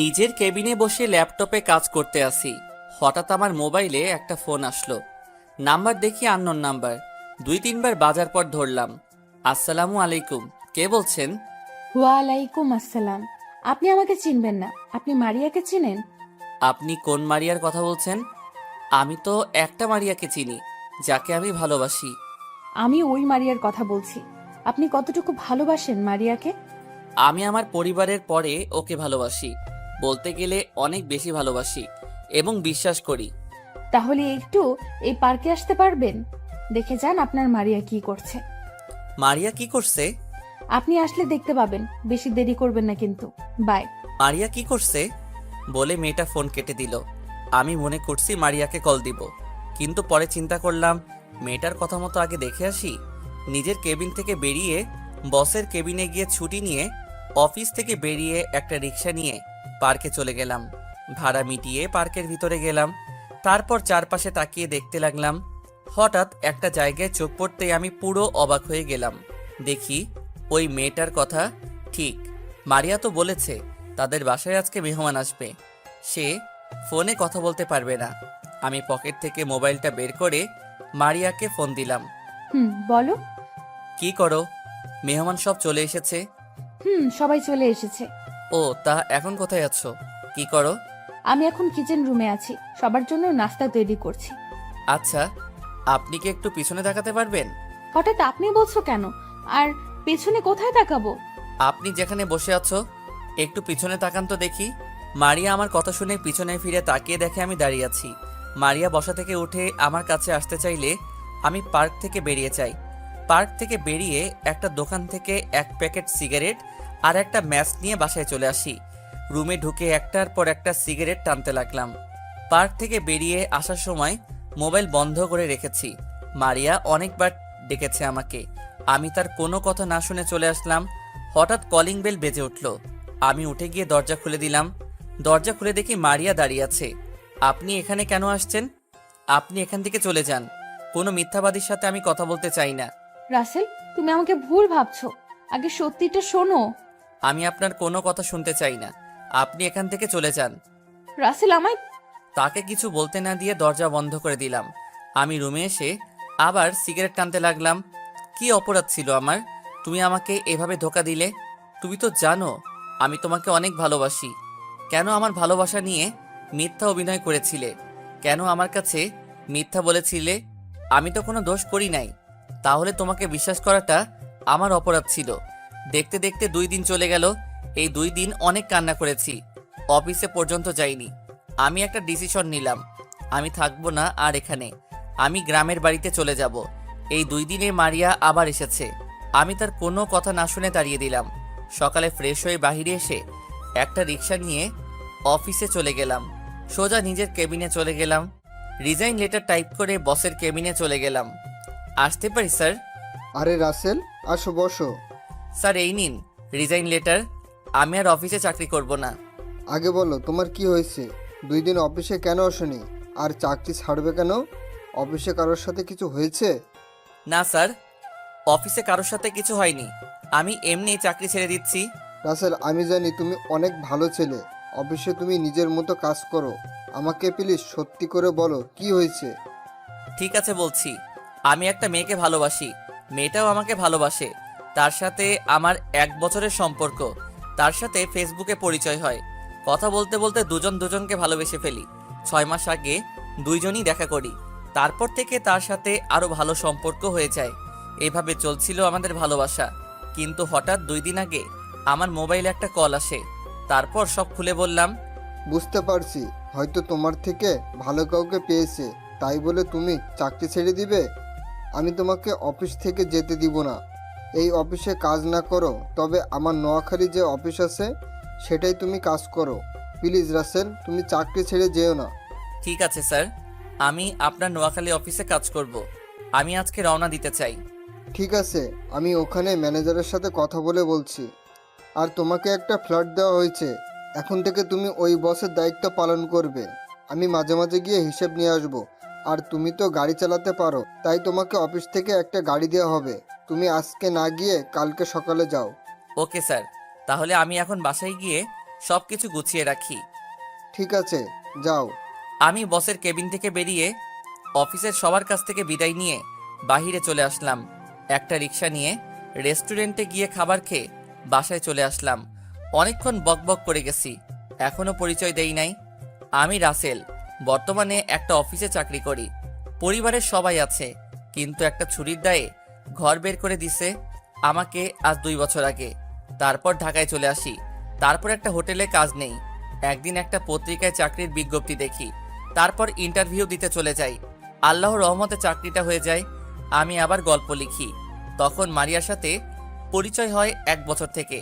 নিজের কেবিনে বসে ল্যাপটপে কাজ করতে আসি। হঠাৎ আমার মোবাইলে একটা ফোন আসলো। নাম্বার দেখি আননোন নাম্বার। 2-3 বার বাজার পর ধরলাম। আসসালামু আলাইকুম, কে বলছেন? ওয়ালাইকুম আসসালাম। আপনি আমাকে চিনবেন না, আপনি মারিয়াকে চিনেন? আপনি কোন মারিয়ার কথা বলছেন? আমি তো একটা মারিয়াকে চিনি, যাকে আমি ভালোবাসি। আমি ওই মারিয়ার কথা বলছি। আপনি কতটুকু ভালোবাসেন মারিয়াকে? আমি আমার পরিবারের পরে ওকে ভালোবাসি, বলতে গেলে অনেক বেশি ভালোবাসি এবং বিশ্বাস করি। তাহলে একটু এই পার্কে আসতে পারবেন? দেখে যান আপনার মারিয়া কি করছে। মারিয়া কি করছে? আপনি আসলে দেখতে পাবেন। বেশি দেরি করবেন না কিন্তু। বাই। মারিয়া কি করছে বলে মেয়েটা ফোন কেটে দিল। আমি মনে করছি মারিয়াকে কল দিব, কিন্তু পরে চিন্তা করলাম মেয়েটার কথা মতো আগে দেখে আসি। নিজের কেবিন থেকে বেরিয়ে বসের কেবিনে গিয়ে ছুটি নিয়ে অফিস থেকে বেরিয়ে একটা রিক্সা নিয়ে পার্কে চলে গেলাম। ভাড়া মিটিয়ে পার্কের ভিতরে গেলাম। তারপর চারপাশে তাকিয়ে দেখতে লাগলাম। হঠাৎ একটা জায়গায় চোখ পড়তেই আমি পুরো অবাক হয়ে গেলাম। দেখি ওই মেয়েটার কথা ঠিক। মারিয়া তো বলেছে তাদের বাসায় আজকে মেহমান আসবে। সে ফোনে কথা বলতে পারবে না। আমি পকেট থেকে মোবাইলটা বের করে মারিয়াকে ফোন দিলাম। বলো। কি করো? মেহমান সব চলে এসেছে। সবাই চলে এসেছে। ও, তা এখন কোথায় আছো? কি করো? আমি এখন কিচেন রুমে আছি, সবার জন্য নাস্তা তৈরি করছি। আচ্ছা, আপনি কি একটু পিছনে তাকাতে পারবেন? হঠাৎ আপনি বলছো কেন? আর পেছনে কোথায় তাকাবো? আপনি যেখানে বসে আছো একটু পিছনে তাকান তো দেখি। মারিয়া আমার কথা শুনে পিছনে ফিরে তাকিয়ে দেখে আমি দাঁড়িয়ে আছি। মারিয়া বসা থেকে উঠে আমার কাছে আসতে চাইলে আমি পার্ক থেকে বেরিয়ে যাই। পার্ক থেকে বেরিয়ে একটা দোকান থেকে এক প্যাকেট সিগারেট আর একটা ম্যাচ নিয়ে বাসায় চলে আসি। রুমে ঢুকে একটার পর একটা সিগারেট টানতে লাগলাম। পার্ক থেকে বেরিয়ে আসার সময় মোবাইল বন্ধ করে রেখেছি। মারিয়া অনেকবার ডেকেছে আমাকে, আমি তার কোনো কথা না শুনে চলে আসলাম। হঠাৎ কলিং বেল বেজে উঠল। আমি উঠে গিয়ে দরজা খুলে দিলাম। দরজা খুলে দেখি মারিয়া দাঁড়িয়ে আছে। আপনি এখানে কেন আসছেন? আপনি এখান থেকে চলে যান। কোনো মিথ্যাবাদীর সাথে আমি কথা বলতে চাই না। রাসেল, তুমি আমাকে ভুল ভাবছো। আগে সত্যিটা শোনো। আমি আপনার কোনো কথা শুনতে চাই না। আপনি এখান থেকে চলে যান। রাসেল, আমায়। তাকে কিছু বলতে না দিয়ে দরজা বন্ধ করে দিলাম। আমি রুমে এসে আবার সিগারেট টানতে লাগলাম। কি অপরাধ ছিল আমার? তুমি আমাকে এভাবে ধোঁকা দিলে। তুমি তো জানো আমি তোমাকে অনেক ভালোবাসি। কেন আমার ভালোবাসা নিয়ে মিথ্যা অভিনয় করেছিলে? কেন আমার কাছে মিথ্যা বলেছিলে? আমি তো কোনো দোষ করি নাই। তাহলে তোমাকে বিশ্বাস করাটা আমার অপরাধ ছিল। দেখতে দেখতে 2 দিন চলে গেল। এই 2 দিন অনেক কান্না করেছি। অফিসে পর্যন্ত যাইনি। আমি একটা ডিসিশন নিলাম, আমি থাকবো না আর এখানে। আমি গ্রামের বাড়িতে চলে যাব। এই 2 দিনে মারিয়া আবার এসেছে। আমি তার কোনো কথা না শুনে তাড়িয়ে দিলাম। সকালে ফ্রেশ হয়ে বাইরে এসে একটা রিক্সা নিয়ে অফিসে চলে গেলাম। সোজা নিজের কেবিনে চলে গেলাম। রিজাইন লেটার টাইপ করে বসের কেবিনে চলে গেলাম। আসতে পারি স্যার? আরে রাসেল, আসো বসো। স্যার এই নিন রিজাইন লেটার। আমি আর অফিসে চাকরি করব না। আগে বলো তোমার কি হয়েছে? 2 দিন অফিসে কেন আসোনি? আর চাকরি ছাড়বে কেন? অফিসে কারোর সাথে কিছু হয়েছে? না স্যার, অফিসে কারোর সাথে কিছু হয়নি। আমি এমনি চাকরি ছেড়ে দিচ্ছি। রাসেল, আমি জানি তুমি অনেক ভালো ছেলে। অফিসে তুমি নিজের মতো কাজ করো। আমাকে প্লিজ সত্যি করে বলো কি হয়েছে। ঠিক আছে বলছি, আমি একটা মেয়েকে ভালোবাসি। মেয়েটাও আমাকে ভালোবাসে। তার সাথে আমার 1 বছরের সম্পর্ক। তার সাথে ফেসবুকে পরিচয় হয়। কথা বলতে বলতে দুজন দুজনকে ভালোবেসে ফেলি। 6 মাস আগে দুইজনই দেখা করি। তারপর থেকে তার সাথে আরো ভালো সম্পর্ক হয়ে যায়। এভাবে চলছিল আমাদের ভালোবাসা। কিন্তু হঠাৎ 2 দিন আগে আমার মোবাইলে একটা কল আসে। তারপর সব খুলে বললাম। বুঝতে পারছি, হয়তো তোমার থেকে ভালো কাউকে পেয়েছে, তাই বলে তুমি চাকরি ছেড়ে দিবে? আমি তোমাকে অফিস থেকে যেতে দিব না। এই অফিসে কাজ না করো, তবে আমার নোয়াখালী যে অফিস আছে সেটাই তুমি কাজ করো। প্লিজ রাসেল, তুমি চাকরি ছেড়ে যেও না। ঠিক আছে স্যার, আমি আপনার নোয়াখালী অফিসে কাজ করব। আমি আজকে রওনা দিতে চাই। ঠিক আছে, আমি ওখানে ম্যানেজারের সাথে কথা বলে বলছি। আর তোমাকে একটা ফ্ল্যাট দেওয়া হয়েছে। এখন থেকে তুমি ওই বসের দায়িত্ব পালন করবে। আমি মাঝে মাঝে গিয়ে হিসেব নিয়ে আসবো। আর তুমি তো গাড়ি চালাতে পারো, তাই তোমাকে অফিস থেকে একটা গাড়ি দেওয়া হবে। তুমি আজকে না গিয়ে কালকে সকালে যাও। ওকে স্যার, তাহলে আমি এখন বাসায় গিয়ে সব কিছু গুছিয়ে রাখি। ঠিক আছে, যাও। আমি বসের কেবিন থেকে বেরিয়ে অফিসের সবার কাছ থেকে বিদায় নিয়ে বাইরে চলে আসলাম। একটা রিক্সা নিয়ে রেস্টুরেন্টে গিয়ে খাবার খেয়ে বাসায় চলে আসলাম। অনেকক্ষণ বকবক করে গেছি, এখনো পরিচয় দেই নাই। আমি রাসেল, বর্তমানে একটা অফিসে চাকরি করি। পরিবারের সবাই আছে, কিন্তু একটা ছুরির দায়ে ঘর বের করে দিছে আমাকে আজ 2 বছর আগে। তারপর ঢাকায় চলে আসি। তারপর একটা হোটেলে কাজ নেই। একদিন একটা পত্রিকায় চাকরির বিজ্ঞপ্তি দেখি, তারপর ইন্টারভিউ দিতে চলে যাই। আল্লাহর রহমতে চাকরিটা হয়ে যায়। আমি আবার গল্প লিখি। তখন মারিয়ার সাথে পরিচয় হয় 1 বছর থেকে।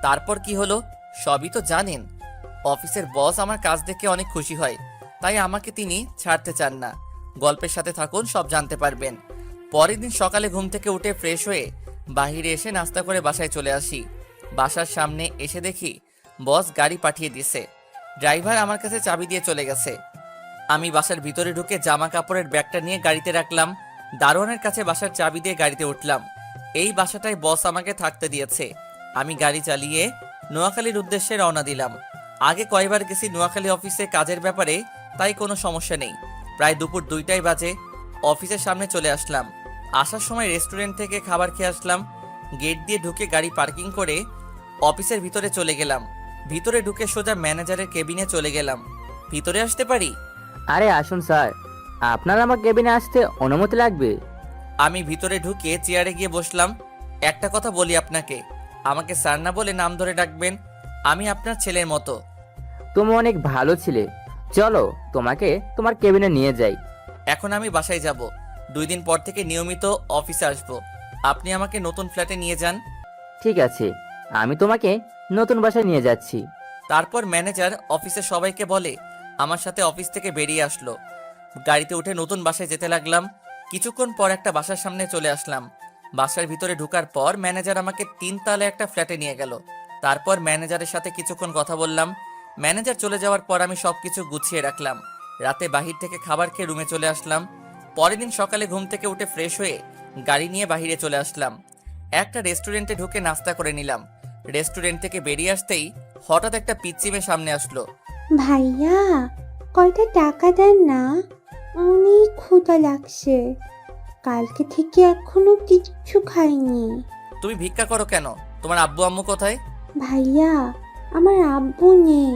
তারপর কি হলো সবই তো জানেন। অফিসের বস আমার কাজ দেখে অনেক খুশি হয়, তাই আমাকে তিনি ছাড়তে চান না। গল্পের সাথে থাকুন, সব জানতে পারবেন। পরের দিন সকালে ঘুম থেকে উঠে ফ্রেশ হয়ে বাইরে এসে নাস্তা করে বাসায় চলে আসি। বাসার সামনে এসে দেখি বস গাড়ি পাঠিয়ে দিছে। ড্রাইভার আমার কাছে চাবি দিয়ে চলে গেছে। আমি বাসার ভিতরে ঢুকে জামা কাপড়ের ব্যাগটা নিয়ে গাড়িতে রাখলাম। দারোয়ানের কাছে বাসার চাবি দিয়ে গাড়িতে উঠলাম। এই বাসাটায় বস আমাকে থাকতে দিয়েছে। আমি গাড়ি চালিয়ে নোয়াখালীর উদ্দেশ্যে রওনা দিলাম। আগে কয়বার গেছি নোয়াখালী অফিসে কাজের ব্যাপারে, তাই কোনো সমস্যা নেই। প্রায় দুপুর 2টাই বাজে। অফিসের সামনে চলে আসলাম। আসার সময় রেস্টুরেন্ট থেকে খাবার খেয়ে আসলাম। গেট দিয়ে ঢুকে গাড়ি পার্কিং করে অফিসের ভিতরে চলে গেলাম। ভিতরে ঢুকে সোজা ম্যানেজারের কেবিনে চলে গেলাম। ভিতরে আসতে পারি? আরে আসুন স্যার, আপনার আমার কেবিনে আসতে অনুমতি লাগবে? আমি ভিতরে ঢুকে চেয়ারে গিয়ে বসলাম। একটা কথা বলি আপনাকে, আমাকে স্যার না বলে নাম ধরে ডাকবেন। আমি আপনার ছেলের মতো। তুমি অনেক ভালো ছিলে, চলো তোমাকে তোমার কেবিনে নিয়ে যাই। এখন আমি বাসায় যাব। 2 দিন পর থেকে নিয়মিত অফিসে আসব। আপনি আমাকে নতুন ফ্ল্যাটে নিয়ে যান। ঠিক আছে, আমি তোমাকে নতুন বাসায় নিয়ে যাচ্ছি। তারপর ম্যানেজার অফিসের সবাইকে বলে আমার সাথে অফিস থেকে বেরিয়ে আসলো। গাড়িতে উঠে নতুন বাসায় যেতে লাগলাম। কিছুক্ষণ পর একটা বাসার সামনে চলে আসলাম। বাসার ভিতরে ঢোকার পর ম্যানেজার আমাকে 3 তলা একটা ফ্ল্যাটে নিয়ে গেল। তারপর ম্যানেজারের সাথে কিছুক্ষণ কথা বললাম। ম্যানেজার চলে যাওয়ার পর আমি সবকিছু গুছিয়ে রাখলাম। রাতে বাহির থেকে খাবার খেয়ে রুমে চলে আসলাম। পরের দিন সকালে ঘুম থেকে উঠে ফ্রেশ হয়ে গাড়ি নিয়ে বাহিরে চলে আসলাম। একটা রেস্টুরেন্টে ঢুকে নাস্তা করে নিলাম। রেস্টুরেন্ট থেকে বেরিয়ে আসতেই হঠাৎ একটা পিচ্চি মেয়ে সামনে আসলো। ভাইয়া, কয়টা টাকা দেন না, অনেক ক্ষুধা লাগছে। কালকে থেকে এখনো কিচ্ছু খাইনি। তুমি ভিক্ষা করো কেন? তোমার আব্বু আম্মু কোথায়? ভাইয়া, আমার আব্বু নেই।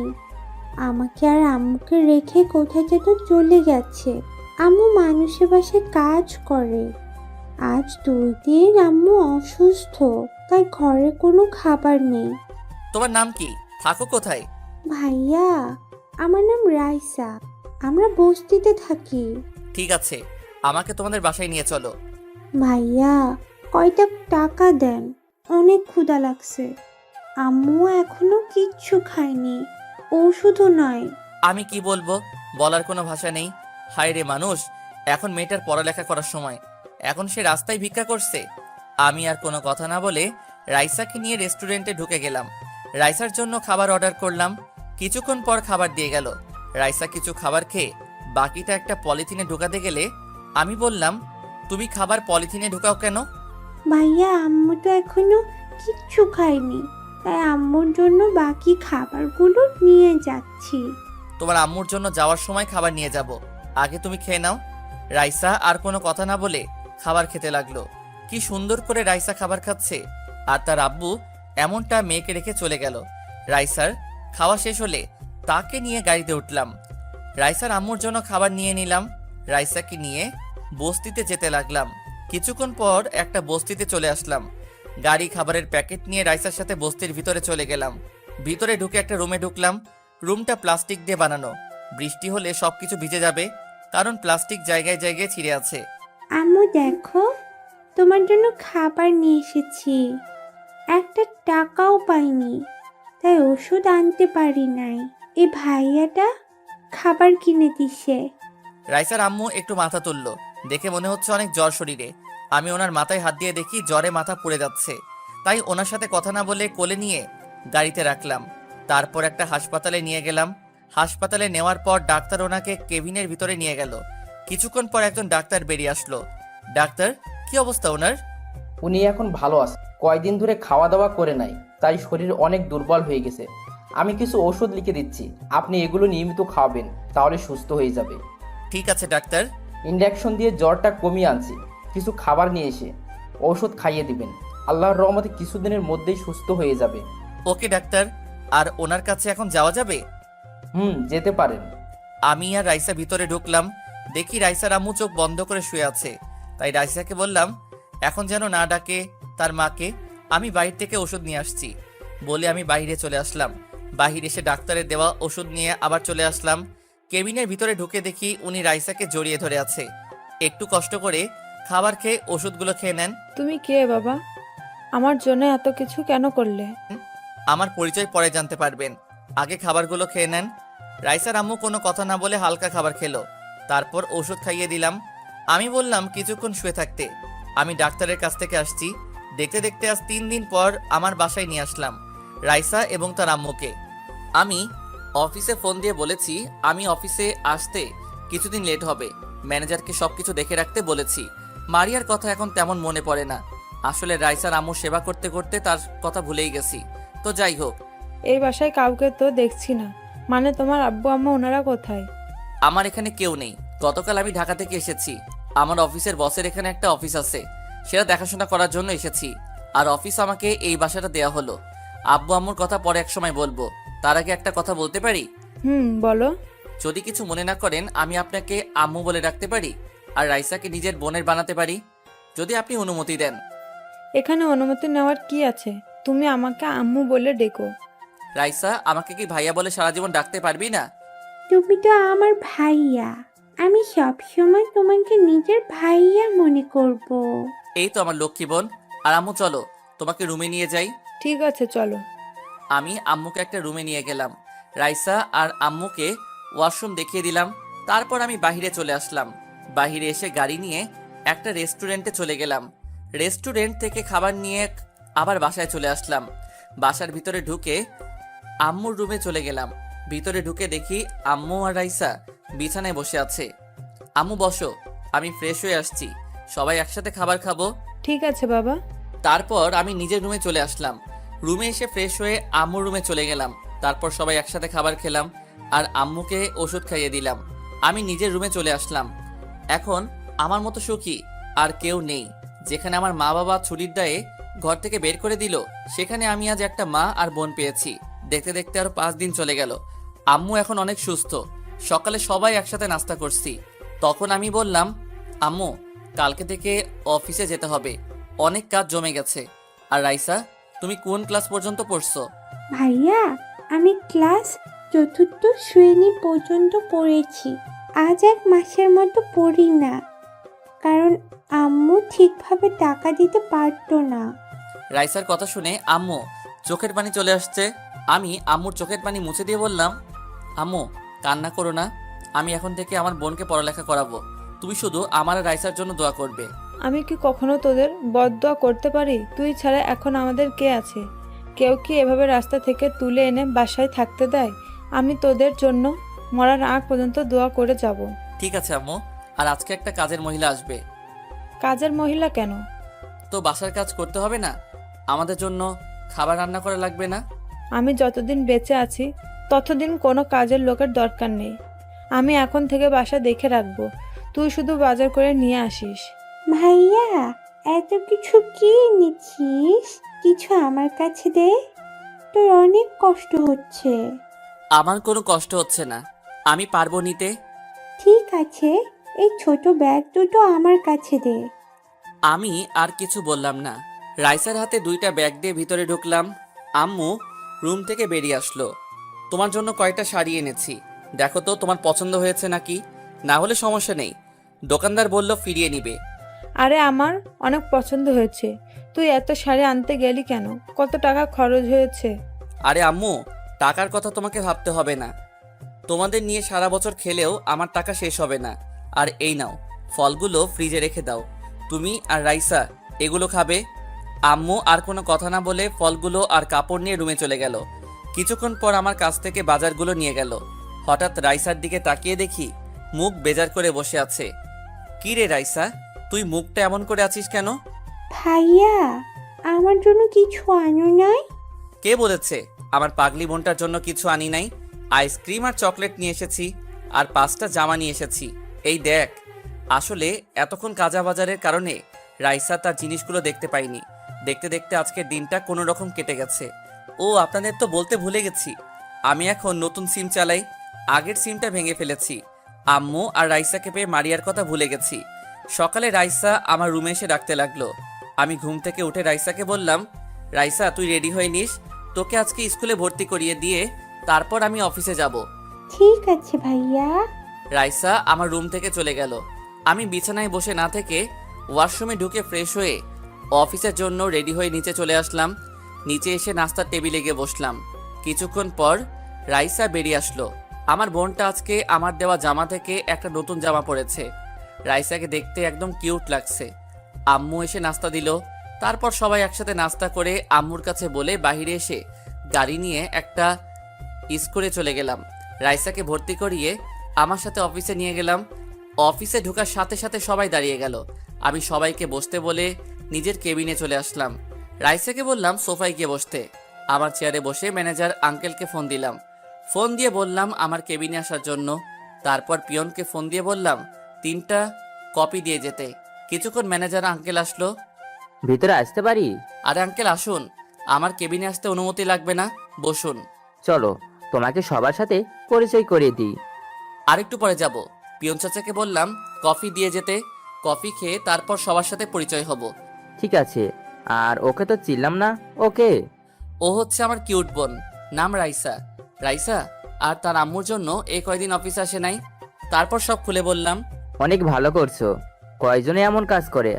আমাকে আর আম্মুকে রেখে কোথায় যেন চলে গেছে। আম্মু মানুষের বাসায় কাজ করে। আজ 2 দিন আম্মু অসুস্থ, তাই ঘরে কোনো খাবার নেই। তোমার নাম কি? থাকো কোথায়? ভাইয়া, আমার নাম রাইসা। আমরা বস্তিতে থাকি। ঠিক আছে, আমাকে তোমাদের বাসায় নিয়ে চলো। ভাইয়া, কয়টা টাকা দেন, অনেক ক্ষুধা লাগছে। আম্মু এখনো কিচ্ছু খায়নি, ওষুধও নয়। আমি কি বলবো, বলার কোনো ভাষা নেই। হায় রে মানুষ, এখন মেয়েটার পড়ালেখা করার সময়, এখন সে রাস্তায় ভিক্ষা করছে। আমি আর কোনো কথা না বলে রাইসাকে নিয়ে রেস্টুরেন্টে ঢুকে গেলাম। রাইসার জন্য খাবার অর্ডার করলাম। কিছুক্ষণ পর খাবার দিয়ে গেল। রাইসা কিছু খাবার খেয়ে বাকিটা একটা পলিথিনে ঢুকাতে গেলে আমি বললাম, তুমি খাবার পলিথিনে ঢুকাও কেন? ভাইয়া, আম্মু তো এখনো কিচ্ছু খায়নি, তাই আম্মুর জন্য বাকি খাবারগুলো নিয়ে যাচ্ছি। তোমার আম্মুর জন্য যাওয়ার সময় খাবার নিয়ে যাব, আগে তুমি খেয়ে নাও। রাইসা আর কোনো কথা না বলে খাবার খেতে লাগলো। কি সুন্দর করে রাইসা খাবার খাচ্ছে, আর তার আব্বু এমনটা মেয়েকে রেখে চলে গেল। রাইসার খাওয়া শেষ হলে তাকে নিয়ে গাড়িতে উঠলাম। রাইসার আম্মুর জন্য খাবার নিয়ে নিলাম। রাইসাকে নিয়ে বস্তিতে যেতে লাগলাম। কিছুক্ষণ পর একটা বস্তিতে চলে আসলাম। গাড়ি খাবারের প্যাকেট নিয়ে রাইসার সাথে বস্তির ভিতরে চলে গেলাম। ভিতরে ঢুকে একটা রুমে ঢুকলাম। রুমটা প্লাস্টিক দিয়ে বানানো, বৃষ্টি হলে সবকিছু ভিজে যাবে, কারণ প্লাস্টিক জায়গায় জায়গায় ছিঁড়ে আছে। আম্মু দেখো, তোমার জন্য খাবার নিয়ে এসেছি। একটা টাকাও পাইনি, তাই ওষুধ আনতে পারি নাই। এই ভাইয়াটা খাবার কিনে দিছে। রাইসার আম্মু একটু মাথা তুললো, দেখে মনে হচ্ছে অনেক জ্বর শরীরে। আমি ওনার মাথায় হাত দিয়ে দেখি জ্বরে মাথা পুড়ে যাচ্ছে, তাই ওনার সাথে কথা না বলে কোলে নিয়ে গাড়িতে রাখলাম। তারপর একটা হাসপাতালে নিয়ে গেলাম। হাসপাতালে নেওয়ার পর ডাক্তার ওনাকে কেবিনের ভিতরে নিয়ে গেল। কিছুক্ষণ পর একজন ডাক্তার বেরিয়ে আসলো। ডাক্তার, কি অবস্থা ওনার? উনি এখন ভালো আছে, কয়দিন ধরে খাওয়া দাওয়া করে নাই, তাই শরীর অনেক দুর্বল হয়ে গেছে। আমি কিছু ওষুধ লিখে দিচ্ছি, আপনি এগুলো নিয়মিত খাওয়াবেন, তাহলে সুস্থ হয়ে যাবে। ঠিক আছে ডাক্তার। ইনজেকশন দিয়ে জ্বরটা কমিয়ে আনছি, কিছু খাবার নিয়ে এসে ঔষধ খাইয়ে দিবেন। আল্লাহর রহমতে কিছুদিনের মধ্যেই সুস্থ হয়ে যাবে। ওকে ডাক্তার। আর ওনার কাছে এখন যাওয়া যাবে? যেতে পারেন। আমি আর রাইসা ভিতরে ঢুকলাম, দেখি রাইসার আম্মু চোখ বন্ধ করে শুয়ে আছে। তাই রাইসাকে বললাম এখন যেন না ডাকে তার মাকে, আমি বাইরে থেকে ওষুধ নিয়ে আসছি বলে আমি বাইরে চলে আসলাম। বাহিরে এসে ডাক্তারের দেওয়া ওষুধ নিয়ে আবার চলে আসলাম। কেবিনের ভিতরে ঢুকে দেখি উনি রাইসাকে জড়িয়ে ধরে আছে। একটু কষ্ট করে খাবার খেয়ে ওষুধগুলো খেয়ে নেন। তুমি কে বাবা? আমার জন্য এত কিছু কেন করলে? আমার পরিচয় পরে জানতে পারবেন, আগে খাবারগুলো খেয়ে নেন। রাইসার আম্মু কোনো কথা না বলে হালকা খাবার খেলো, তারপর ওষুধ খাইয়ে দিলাম। আমি বললাম কিছুক্ষণ শুয়ে থাকতে, আমি ডাক্তারের কাছ থেকে আসছি। দেখতে দেখতে আজ 3 দিন পর আমার বাসায় নিয়ে আসলাম রাইসা এবং তার আম্মুকে। আমি অফিসে ফোন দিয়ে বলেছি আমি অফিসে আসতে কিছুদিন লেট হবে, ম্যানেজারকে সবকিছু দেখে রাখতে বলেছি। মারিয়ার কথা এখন তেমন মনে পড়ে না, আসলে রাইসার আম্মুর সেবা করতে করতে তার কথা ভুলেই গেছি। তো যাই হোক, এই বাসায় কাউকে তো দেখছি না, মানে তোমার আব্বু আম্মা ওনারা কোথায়? আমার এখানে কেউ নেই। গতকাল আমি ঢাকা থেকে এসেছি, আমার অফিসের বসের এখানে একটা অফিস আছে, সেটা দেখাশোনা করার জন্য এসেছি। আর অফিস আমাকে এই বাসাটা দেয়া হলো। আব্বু আম্মুর কথা পরে এক সময় বলবো, তার আগে একটা কথা বলতে পারি? বলো। যদি কিছু মনে না করেন আমি আপনাকে আম্মু বলে ডাকতে পারি আর রাইসাকে নিজের বোনের বানাতে পারি, যদি আপনি অনুমতি দেন। এখানে অনুমতি নেওয়ার কি আছে? তুমি আমাকে আম্মু বলে ডেকো। রাইসা, আমাকে কি ভাইয়া বলে সারা জীবন ডাকতে পারবি না? তুমি তো আমার ভাইয়া, আমি সবসময় তোমাকে নিজের ভাইয়া মনে করব। এই তো আমার লক্ষ্মী বোন। আর আম্মু চলো তোমাকে রুমে নিয়ে যাই। ঠিক আছে চলো। আমি আম্মুকে একটা রুমে নিয়ে গেলাম, রাইসা আর আম্মুকে ওয়াশরুম দেখিয়ে দিলাম। তারপর আমি বাহিরে চলে আসলাম। বাহিরে এসে গাড়ি নিয়ে একটা রেস্টুরেন্টে চলে গেলাম। রেস্টুরেন্ট থেকে খাবার নিয়ে আবার বাসায় চলে আসলাম। বাসার ভিতরে ঢুকে আম্মুর রুমে চলে গেলাম। ভিতরে ঢুকে দেখি আম্মু আর রাইসা বিছানায় বসে আছে। আম্মু বসো, আমি ফ্রেশ হয়ে আসছি, সবাই একসাথে খাবার খাবো। ঠিক আছে বাবা। তারপর আমি নিজের রুমে চলে আসলাম। রুমে এসে ফ্রেশ হয়ে আম্মুর রুমে চলে গেলাম। তারপর সবাই একসাথে খাবার খেলাম আর আম্মুকে ওষুধ খাইয়ে দিলাম। আমি নিজের রুমে চলে আসলাম। এখন আমার মতো সুখী আর কেউ নেই। যেখানে আমার মা বাবা ছুটির দায়ে ঘর থেকে বের করে দিল, সেখানে আমি আজ একটা মা আর বোন পেয়েছি। দেখতে দেখতে আরো 5 দিন চলে গেল। আম্মু এখন অনেক সুস্থ। সকালে সবাই একসাথে নাস্তা করছি। তখন আমি বললাম, আম্মু কালকে থেকে অফিসে যেতে হবে, অনেক কাজ জমে গেছে। আর রাইসা, তুমি কোন ক্লাস পর্যন্ত পড়ছো? ভাইয়া, আমি ক্লাস 4র্থ শ্রেণী পর্যন্ত পড়েছি। আজ 1 মাসের মতো পড়ি না, কারণ আম্মু ঠিকভাবে টাকা দিতে পারতো না। রাইসার কথা শুনে আম্মু চোখের পানি চলে আসছে। আমি আম্মুর চোখের পানি মুছে দিয়ে বললাম, আম্মু কান্না করো না, আমি এখন থেকে আমার বোনকে পড়ালেখা করাবো। তুমি শুধু আমার আর রাইসার জন্য দোয়া করবে। আমি কি কখনো তোদের বদদোয়া করতে পারি? তুই ছাড়া এখন আমাদের কে আছে? কেউ কি এভাবে রাস্তা থেকে তুলে এনে বাসায় থাকতে দেয়? আমি তোদের জন্য মরার আগ পর্যন্ত দোয়া করে যাব। ঠিক আছে আম্মু। আর আজকে একটা কাজের মহিলা আসবে। কাজের মহিলা কেন? তো বাসার কাজ করতে হবে না? আমাদের জন্য খাবার রান্না করা লাগবে না? আমি যতদিন বেঁচে আছি ততদিন কোনো কাজের লোকের দরকার নেই। আমি এখন থেকে বাসা দেখে রাখবো, তুই শুধু বাজার করে নিয়ে আসিস। ভাইয়া, এত কিছু কি এনেছিস? কিছু আমার কাছে দে, তোর অনেক কষ্ট হচ্ছে। আমার কোনো কষ্ট হচ্ছে না, আমি পারবো নিতে। ঠিক আছে, এই ছোট ব্যাগ দুটো আমার কাছে দে। আমি আর কিছু বললাম না। রাইসার হাতে 2টা ব্যাগ দিয়ে ভিতরে ঢুকলাম। আম্মু রুম থেকে বেরিয়ে আসলো। তোমার জন্য কয়টা শাড়ি এনেছি, দেখো তো তোমার পছন্দ হয়েছে নাকি, না হলে সমস্যা নেই, দোকানদার বলল ফিরিয়ে নিবে। আরে আমার অনেক পছন্দ হয়েছে। তুই এত শাড়ি আনতে গেলি কেন? কত টাকা খরচ হয়েছে? আরে আম্মু, টাকার কথা তোমাকে ভাবতে হবে না, তোমাদের নিয়ে সারা বছর খেলেও আমার টাকা শেষ হবে না। আর এই নাও, ফলগুলো ফ্রিজে রেখে দাও, তুমি আর রাইসা এগুলো খাবে। আম্মু আর কোনো কথা না বলে ফলগুলো আর কাপড় নিয়ে রুমে চলে গেল। কিছুক্ষণ পর আমার কাছ থেকে বাজারগুলো নিয়ে গেল। হঠাৎ রাইসার দিকে তাকিয়ে দেখি মুখ বেজার করে বসে আছে। কি রে রাইসা, তুই মুখটা এমন করে আছিস কেন? ভাইয়া, আমার জন্য কিছু আনো নাই? কে বলেছে আমার পাগলি বোনটার জন্য কিছু আনি নাই। আইসক্রিম আর চকলেট নিয়ে এসেছি, আর 5টা জামা নিয়ে এসেছি। এই দেখ। আসলে এতক্ষণ কাজা বাজারের কারণে রাইসা তার জিনিসগুলো দেখতে পাইনি। দেখতে দেখতে আজকের দিনটা কোনো রকম কেটে গেছে। ও আপনাদের তো বলতে ভুলে গেছি, আমি এখন নতুন সিম চালাই। আগের সিমটা ভেঙে ফেলেছি। আম্মু আর রাইসাকে পেয়ে মারিয়ার কথা ভুলে গেছি। সকালে রাইসা আমার রুমে এসে ডাকতে লাগলো। আমি ঘুম থেকে উঠে রাইসাকে বললাম, রাইসা তুই রেডি হয়ে নিস, তোকে আজকে স্কুলে ভর্তি করিয়ে দিয়ে তারপর আমি অফিসে যাব। ঠিক আছে ভাইয়া। রাইসা আমার রুম থেকে চলে গেল। আমি বিছানায় বসে না থেকে ওয়াশরুমে ঢুকে ফ্রেশ হয়ে অফিসের জন্য রেডি হয়ে নিচে চলে আসলাম। নিচে এসে নাস্তার টেবিলে গিয়ে বসলাম। কিছুক্ষণ পর রাইসা বেরিয়ে আসলো। আমার বোনটা আজকে আমার দেওয়া জামা থেকে একটা নতুন জামা পরেছে। রাইসাকে দেখতে একদম কিউট লাগছে। আম্মু এসে নাস্তা দিল। তারপর সবাই একসাথে নাস্তা করে আম্মুর কাছে বলে বাইরে এসে গাড়ি নিয়ে একটা স্কুলে চলে গেলাম। রাইসাকে ভর্তি করিয়ে আমার সাথে অফিসে নিয়ে গেলাম। অফিসে ঢোকার সাথে সাথে সবাই দাঁড়িয়ে গেল। আমি সবাইকে বসতে বলে নিজের কেবিনে চলে আসলাম। রাইসাকে বললাম সোফায় গিয়ে বসতে। আমার চেয়ারে বসে ম্যানেজার আঙ্কেলকে ফোন দিলাম। ফোন দিয়ে বললাম আমার কেবিনে আসার জন্য। তারপর পিয়নকে ফোন দিয়ে বললাম 3টা কপি দিয়ে যেতে। কিছুক্ষণ ম্যানেজার আঙ্কেল আসলো। ভিতরে আসতে পারি? আরে আঙ্কেল আসুন, আমার কেবিনে আসতে অনুমতি লাগবে না, বসুন। চলো তোমাকে সবার সাথে পরিচয় করিয়ে দিই। আরেকটু পরে যাব। পিয়ন চাচাকে বললাম কফি দিয়ে যেতে। কফি খেয়ে তারপর সবার সাথে পরিচয় হব। ঠিক আছে। আর ওকে তো চিনলাম না, ওকে? ও হচ্ছে আমার কিউট বোন, নাম রাইসা। রাইসা আর তার আম্মুর জন্য এই কয়দিন অফিসে আসে নাই। তারপর সব খুলে বললাম। অনেক ভালো করছো। কয়জনে এমন কাজ করে?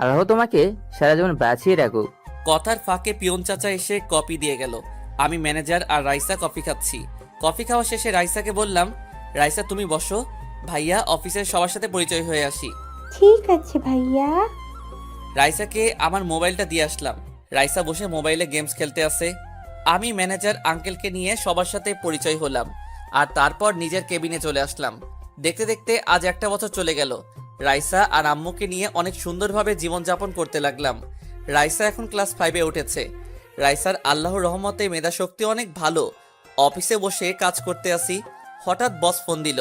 আল্লাহ তোমাকে সারা জীবন বাঁচিয়ে রাখুক। কথার ফাঁকে পিয়ন চাচা এসে কপি দিয়ে গেল। আমি ম্যানেজার আর রাইসা কফি খাচ্ছি। কফি খাওয়া শেষে রাইসাকে বললাম, রাইসা তুমি বসো, ভাইয়া অফিসের সবার সাথে পরিচয় হয়ে আসি। ঠিক আছে ভাইয়া। রাইসাকে আমার মোবাইলটা দিয়ে আসলাম। রাইসা বসে মোবাইলে গেমস খেলতে আছে। আমি ম্যানেজার আঙ্কেলকে নিয়ে সবার সাথে পরিচয় হলাম আর তারপর নিজের কেবিনে চলে আসলাম। দেখতে দেখতে আজ 1টা বছর চলে গেল। রাইসা আর আম্মুকে নিয়ে অনেক সুন্দরভাবে জীবনযাপন করতে লাগলাম। রাইসা এখন ক্লাস 5-এ উঠেছে। রাইসার আল্লাহর রহমতে মেধাশক্তি অনেক ভালো। অফিসে বসে কাজ করতে আসি, হঠাৎ বস ফোন দিল।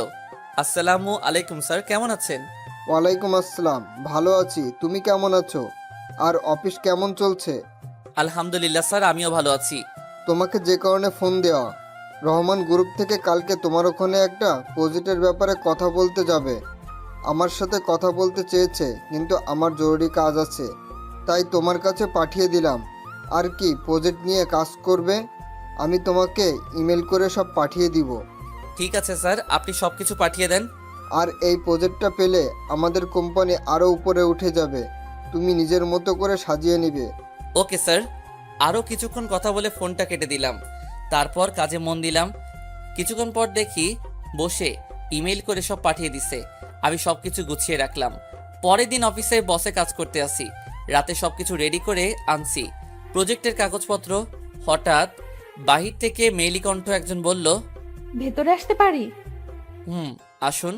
আসসালামু আলাইকুম স্যার, কেমন আছেন? ওয়ালাইকুম আসসালাম, ভালো আছি। তুমি কেমন আছো? আর অফিস কেমন চলছে? আলহামদুলিল্লাহ স্যার, আমিও ভালো আছি। তোমাকে যে কারণে ফোন দেওয়া, রহমান গ্রুপ থেকে কালকে তোমার ওখানে একটা প্রজেক্টের ব্যাপারে কথা বলতে যাবে। আমার সাথে কথা বলতে চেয়েছে, কিন্তু আমার জরুরি কাজ আছে, তাই তোমার কাছে পাঠিয়ে দিলাম। আর কি প্রজেক্ট নিয়ে কাজ করবে, আমি তোমাকে ইমেল করে সব পাঠিয়ে দিব। ঠিক আছে স্যার, আপনি সব কিছু পাঠিয়ে দেন। আর এই প্রজেক্টটা পেলে আমাদের কোম্পানি আরও উপরে উঠে যাবে। তুমি নিজের মতো করে সাজিয়ে নিবে। Okay sir. আরও কিছুক্ষণ কথা বলে ফোনটা কেটে দিলাম। তারপর কাজে মন দিলাম। কিছুক্ষণ পর দেখি বসে ইমেল করে সব পাঠিয়ে দিছে। আমি সব কিছু গুছিয়ে রাখলাম। পরের দিন অফিসে বসে কাজ করতে আসি। রাতে সব কিছু রেডি করে আনছি, প্রজেক্টের কাগজপত্র। হঠাৎ বাহির থেকে মেইলি কণ্ঠ একজন বলল, ভেতরে আসতে পারি? আসুন।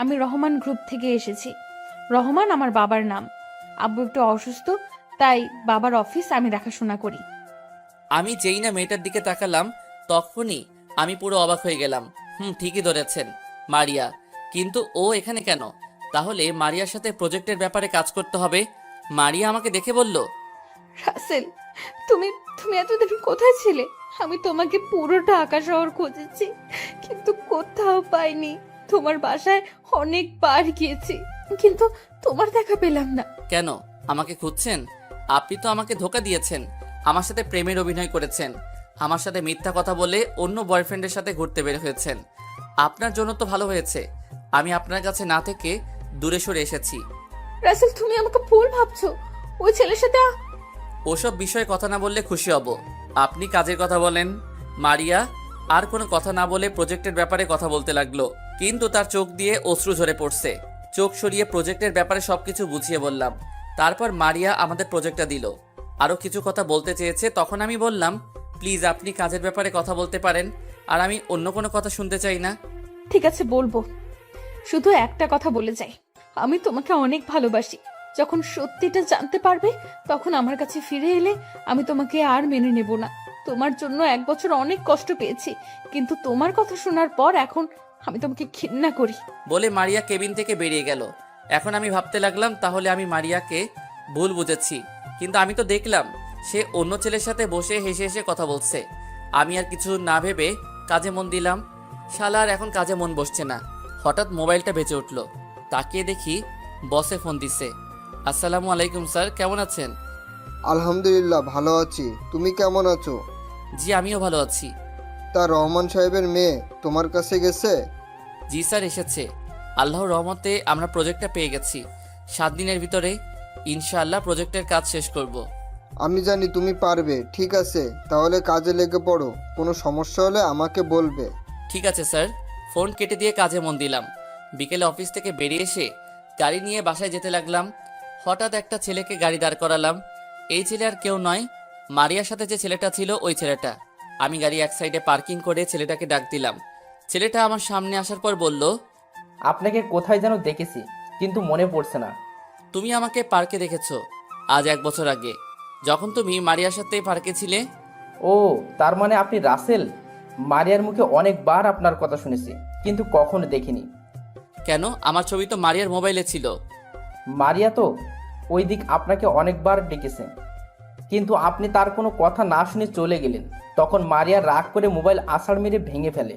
আমি রহমান গ্রুপ থেকে এসেছি। রহমান আমার বাবার নাম। আব্বু একটু অসুস্থ, তাই বাবার অফিস আমি দেখাশোনা করি। আমি যেই না মেয়েটার দিকে তাকালাম, তখনই আমি পুরো অবাক হয়ে গেলাম। ঠিকই ধরেছেন, মারিয়া। কিন্তু ও এখানে কেন? তাহলে মারিয়ার সাথে প্রজেক্টের ব্যাপারে কাজ করতে হবে। মারিয়া আমাকে দেখে বলল, রাসেল, তুমি তুমি এতদিন কোথায় ছিলে? আমি তোমাকে পুরো ঢাকা শহর খুঁজেছি, কিন্তু কোথাও পাইনি। তোমার বাসায় অনেকবার গিয়েছি, কিন্তু তোমার দেখা পেলাম না। কেন আমাকে খুঁজছেন? আপনি তো আমাকে ধোকা দিয়েছেন, আমার সাথে প্রেমের অভিনয় করেছেন, আমার সাথে মিথ্যা কথা বলে অন্য বয়ফ্রেন্ডের সাথে ঘুরতে বের হয়েছেন। আপনার জন্য তো ভালো হয়েছে আমি আপনার কাছে না থেকে দূরে সরে এসেছি। রাসেল, তুমি আমাকে ভুল ভাবছো। ওই ছেলের সাথে ওসব বিষয়ে কথা না বললে খুশি হব। আপনি কাজের কথা বলেন। মারিয়া আর কোনো কথা না বলে প্রজেক্টের ব্যাপারে কথা বলতে লাগলো, কিন্তু তার চোখ দিয়ে অশ্রু ঝরে পড়ছে। চোখ সরিয়ে প্রজেক্টের ব্যাপারে সবকিছু বুঝিয়ে বললাম। তারপর মারিয়া আমাদের প্রজেক্টটা দিল। আরও কিছু কথা বলতে চেয়েছে, তখন আমি বললাম, প্লিজ আপনি কাজের ব্যাপারে কথা বলতে পারেন, আর আমি অন্য কোনো কথা শুনতে চাই না। ঠিক আছে, বলবো। শুধু একটা কথা বলে যাই, আমি তোমাকে অনেক ভালোবাসি। যখন সত্যিটা জানতে পারবে, তখন আমার কাছে ফিরে এলে আমি তোমাকে আর মেনে নেব না। তোমার জন্য 1 বছর অনেক কষ্ট পেয়েছি, কিন্তু তোমার কথা শোনার পর এখন আমি তোমাকে ঘৃণা করি। বলে মারিয়া কেবিন থেকে বেরিয়ে গেল। এখন আমি ভাবতে লাগলাম তাহলে আমি মারিয়াকে ভুল বুঝেছি, কিন্তু আমি তো দেখলাম সে অন্য ছেলের সাথে বসে হেসে হেসে কথা বলছে। আমি আর কিছু না ভেবে কাজে মন দিলাম। শালার এখন কাজে মন বসছে না। হঠাৎ মোবাইলটা বেজে উঠল, তাকিয়ে দেখি বসে ফোন দিছে। আসসালামু আলাইকুম স্যার, কেমন আছেন? আলহামদুলিল্লাহ ভালো আছি, তুমি কেমন আছো? জি আমিও ভালো আছি। তা রহমান সাহেবের মেয়ে তোমার কাছে গেছে? জি স্যার এসেছে। আল্লাহর রহমতে আমরা প্রজেক্টটা পেয়ে গেছি। 7 দিনের ভিতরে ইনশাআল্লাহ প্রজেক্টের কাজ শেষ করব। আমি জানি তুমি পারবে। ঠিক আছে, তাহলে কাজে লেগে পড়ো, কোনো সমস্যা হলে আমাকে বলবে। ঠিক আছে স্যার। ফোন কেটে দিয়ে কাজে মন দিলাম। বিকেলে অফিস থেকে বেরিয়ে এসে গাড়ি নিয়ে বাসায় যেতে লাগলাম। হঠাৎ একটা ছেলেকে গাড়ি দাঁড় করালাম। এই ছেলে আর কেউ নয়, মারিয়ার সাথে যে ছেলেটা ছিল ওই ছেলেটা। আমি গাড়ি এক সাইডে পার্কিং করে ছেলেটাকে ডাক দিলাম। ছেলেটা আমার সামনে আসার পর বলল, আপনাকে কোথায় যেন দেখেছি, কিন্তু মনে পড়ছে না। তুমি আমাকে পার্কে দেখেছো আজ 1 বছর আগে, যখন তুমি মারিয়ার সাথে পার্কে ছিলে। ও, তার মানে আপনি রাসেল। মারিয়ার মুখে অনেকবার আপনার কথা শুনেছি, কিন্তু কখনো দেখিনি। কেন? আমার ছবি তো মারিয়ার মোবাইলে ছিল। মারিয়া তো ওই দিক আপনাকে অনেকবার ডেকেছে, কিন্তু আপনি তার কোনো কথা না শুনে চলে গেলেন। তখন মারিয়া রাগ করে মোবাইল আছাড় মেরে ভেঙে ফেলে।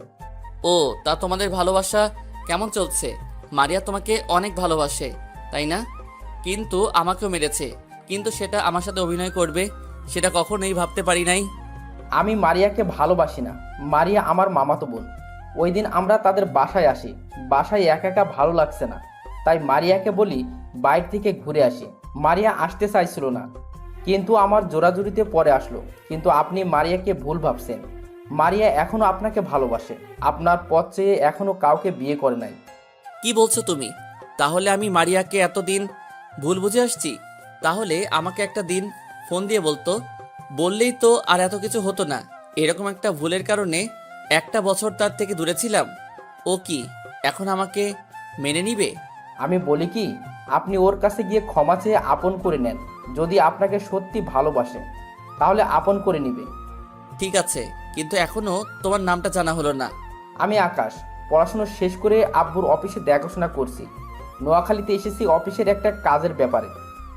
ও, তা তোমাদের ভালোবাসা কেমন চলছে? মারিয়া তোমাকে অনেক ভালোবাসে তাই না? কিন্তু আমাকেও মেরেছে, কিন্তু সেটা আমার সাথে অভিনয় করবে সেটা কখনোই ভাবতে পারি নাই। আমি মারিয়াকে ভালোবাসি না, মারিয়া আমার মামাতো বোন। ওই দিন আমরা তাদের বাসায় আসি, বাসায় একা একা ভালো লাগছে না, তাই মারিয়াকে বলি বাইরে থেকে ঘুরে আসি। মারিয়া আসতে চাইছিল না, কিন্তু আমার জোরাজুরিতে পরে আসলো। কিন্তু আপনি মারিয়াকে ভুল ভাবছেন। মারিয়া এখনো আপনাকে ভালোবাসে, আপনার পথ চেয়ে এখনো কাউকে বিয়ে করে নাই। কি বলছো তুমি? তাহলে আমি মারিয়াকে এতদিন ভুল বুঝে আসছি। তাহলে আমাকে একটা দিন ফোন দিয়ে বলতো, বললেই তো আর এত কিছু হতো না। এরকম একটা ভুলের কারণে 1 বছর তার থেকে দূরে ছিলাম। ও কি এখন আমাকে মেনে নিবে? আমি বলি কি, আপনি ওর কাছে গিয়ে ক্ষমা চেয়ে আপন করে নেন। যদি আপনাকে সত্যি ভালোবাসে তাহলে আপন করে নিবে। ঠিক আছে, কিন্তু এখনো তোমার নামটা জানা হলো না। আমি আকাশ, পড়াশুনো শেষ করে আব্বুর অফিসে দেখাশোনা করছি। নোয়াখালীতে এসেছি অফিসের একটা কাজের ব্যাপারে।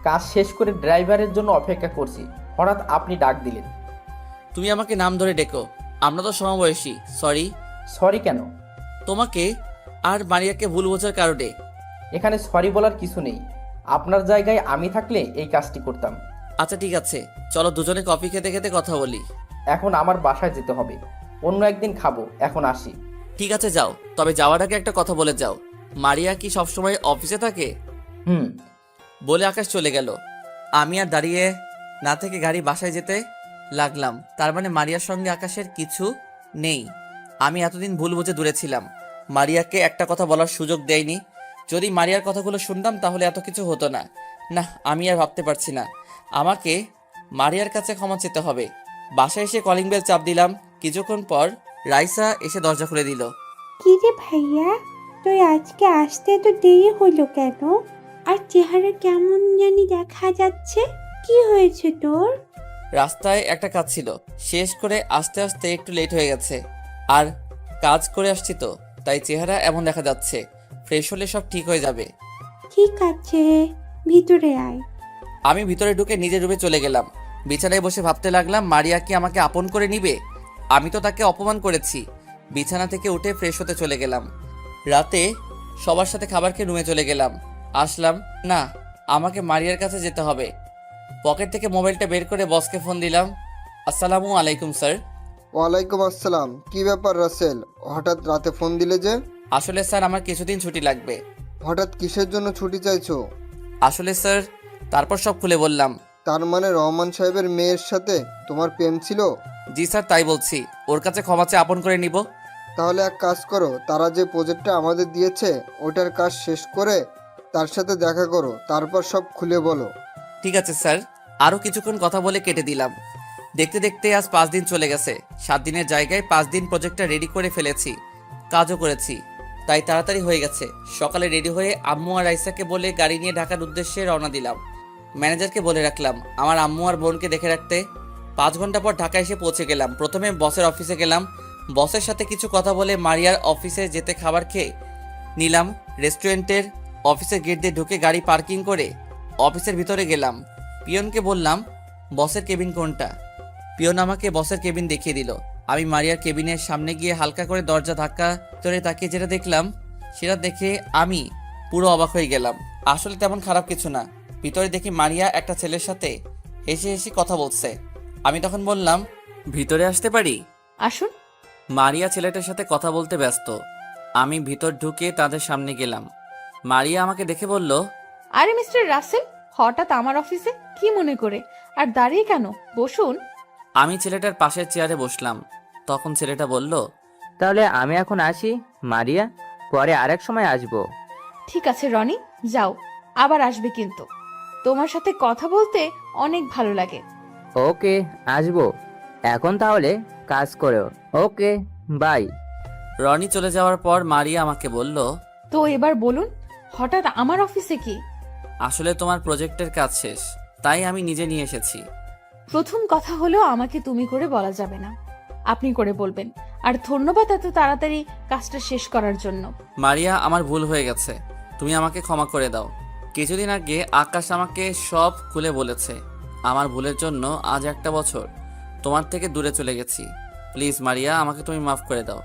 কাজ শেষ করে ড্রাইভারের জন্য অপেক্ষা করছি, হঠাৎ আপনি ডাক দিলেন। তুমি আমাকে নাম ধরে ডেকো, আমরা তো সমবয়সী। সরি। সরি কেন? তোমাকে আর মারিয়াকে ভুল বোঝার কারণে। এখানে সরি বলার কিছু নেই। আপনার জায়গায় আমি থাকলে এই কাজটি করতাম। আচ্ছা ঠিক আছে, চলো দুজনে কফি খেতে খেতে কথা বলি। এখন আমার বাসায় যেতে হবে, অন্য একদিন খাবো, এখন আসি। ঠিক আছে যাও, তবে যাওয়ার আগে একটা কথা বলে যাও। মারিয়া কি সবসময় অফিসে থাকে? হুম। বলে আকাশ চলে গেল। আমি আর দাঁড়িয়ে না থেকে গাড়ি বাসায় যেতে লাগলাম। তার মানে মারিয়ার সঙ্গে আকাশের কিছু নেই। আমি এতদিন ভুল বুঝে দূরে ছিলাম, মারিয়াকে একটা কথা বলার সুযোগ দেয়নি। যদি মারিয়ার কথাগুলো শুনতাম তাহলে এত কিছু হতো না। না, আমি আর ভাবতে পারছি না। আমাকে মারিয়ার কাছে ক্ষমা চেতে হবে। বাসায় এসে কলিং বেল চাপ দিলাম। কিছুক্ষণ পর রাইসা এসে দরজা খুলে দিল। কি রে ভাইয়া, তুই আজকে আসতে এত দেরি হলো কেন? আর চেহারা কেমন জানি দেখা যাচ্ছে, কি হয়েছে তোর? রাস্তায় একটা কাজ ছিল, শেষ করে আস্তে আস্তে একটু লেট হয়ে গেছে। আর কাজ করে আসছি তো, তাই চেহারা এমন দেখা যাচ্ছে। ফ্রেশ হলে সব ঠিক হয়ে যাবে। ঠিক আছে, ভিতরে আয়। আমি ভিতরে ঢুকে নিজের রুমে চলে গেলাম। বিছানায় বসে ভাবতে লাগলাম, মারিয়া কি আমাকে আপন করে নিবে? আমি তো তাকে অপমান করেছি। বিছানা থেকে উঠে ফ্রেশ হতে চলে গেলাম। রাতে সবার সাথে খাবার খেয়ে রুমে চলে গেলাম। আসলাম না, আমাকে মারিয়ার কাছে যেতে হবে। পকেট থেকে মোবাইলটা বের করে বসকে ফোন দিলাম। আসসালামু আলাইকুম স্যার। ওয়ালাইকুম আসসালাম। কি ব্যাপার রাসেল, হঠাৎ রাতে ফোন দিলে যে? আসলে স্যার আমার কিছুদিন ছুটি লাগবে। হঠাৎ কিসের জন্য ছুটি চাইছো? আসলে স্যার, তারপর সব খুলে বললাম। তার মানে রহমান সাহেবের মেয়ের সাথে তোমার প্রেম ছিল? জি স্যার, তাই বলছি। ওর কাছে ক্ষমা চেয়ে আপন করে নিব। তাহলে এক কাজ করো, তারা যে প্রজেক্টটা আমাদের দিয়েছে ওটার কাজ শেষ করে তার সাথে দেখা করো, তারপর সব খুলে বলো। ঠিক আছে স্যার। আরও কিছুক্ষণ কথা বলে কেটে দিলাম। দেখতে দেখতে আজ 5 দিন চলে গেছে। 7 দিনের জায়গায় 5 দিন প্রজেক্টটা রেডি করে ফেলেছি, কাজও করেছি, তাই তাড়াতাড়ি হয়ে গেছে। সকালে রেডি হয়ে আম্মু আর রাইসাকে বলে গাড়ি নিয়ে ঢাকার উদ্দেশ্যে রওনা দিলাম। ম্যানেজারকে বলে রাখলাম আমার আম্মু আর বোনকে দেখে রাখতে। 5 ঘন্টা পর ঢাকা এসে পৌঁছে গেলাম। প্রথমে বসের অফিসে গেলাম। বসের সাথে কিছু কথা বলে মারিয়ার অফিসে যেতে খাবার খেয়ে নিলাম। রেস্টুরেন্টের অফিসের গেট দিয়ে ঢুকে গাড়ি পার্কিং করে অফিসের ভিতরে গেলাম। পিয়নকে বললাম বসের কেবিন কোনটা। পিয়ন আমাকে বসের কেবিন দেখিয়ে দিল। আমি মারিয়ার কেবিনের সামনে গিয়ে হালকা করে দরজা ধাক্কা ধরে তাকিয়ে যেটা দেখলাম সেটা দেখে আমি পুরো অবাক হয়ে গেলাম। আসলে তেমন খারাপ কিছু না। ভিতরে দেখি মারিয়া একটা ছেলের সাথে হেসে হেসে কথা বলছে। আমি তখন বললাম ভিতরে আসতে পারি। আসুন। মারিয়া ছেলেটার সাথে কথা বলতে ব্যস্ত। আমি ভিতর ঢুকে তাদের সামনে গেলাম। মারিয়া আমাকে দেখে বলল, আরে মিস্টার রাসেল, হঠাৎ আমার অফিসে কি মনে করে? আর দাঁড়িয়ে কেন, বসুন। আমি ছেলেটার পাশের চেয়ারে বসলাম। তখন ছেলেটা বলল, তাহলে আমি এখন আসি মারিয়া, পরে আরেক সময় আসবো। ঠিক আছে রনি, যাও, আবার আসবে কিন্তু। তোমার সাথে কথা বলতে অনেক ভালো লাগে। ওকে, আসবো। এখন তাহলে কাজ করো। ওকে, বাই। রনি চলে যাওয়ার পর মারিয়া আমাকে বলল, তো এবার বলুন, হঠাৎ আমার অফিসে কি? আসলে তোমার প্রজেক্টের কাজ শেষ, তাই আমি নিজে নিয়ে এসেছি। প্রথম কথা হলো আমাকে তুমি করে বলা যাবে না, আপনি করে বলবেন। আর ধন্যবাদ এত তাড়াতাড়ি কাজটা শেষ করার জন্য। মারিয়া, আমার ভুল হয়ে গেছে, তুমি আমাকে ক্ষমা করে দাও। কিছুদিন আগে আকাশ আমাকে সব খুলে বলেছে। আমার ভুলের জন্য আজ 1 বছর তোমার থেকে দূরে চলে গেছি। প্লিজ মারিয়া, আমাকে তুমি মাফ করে দাও।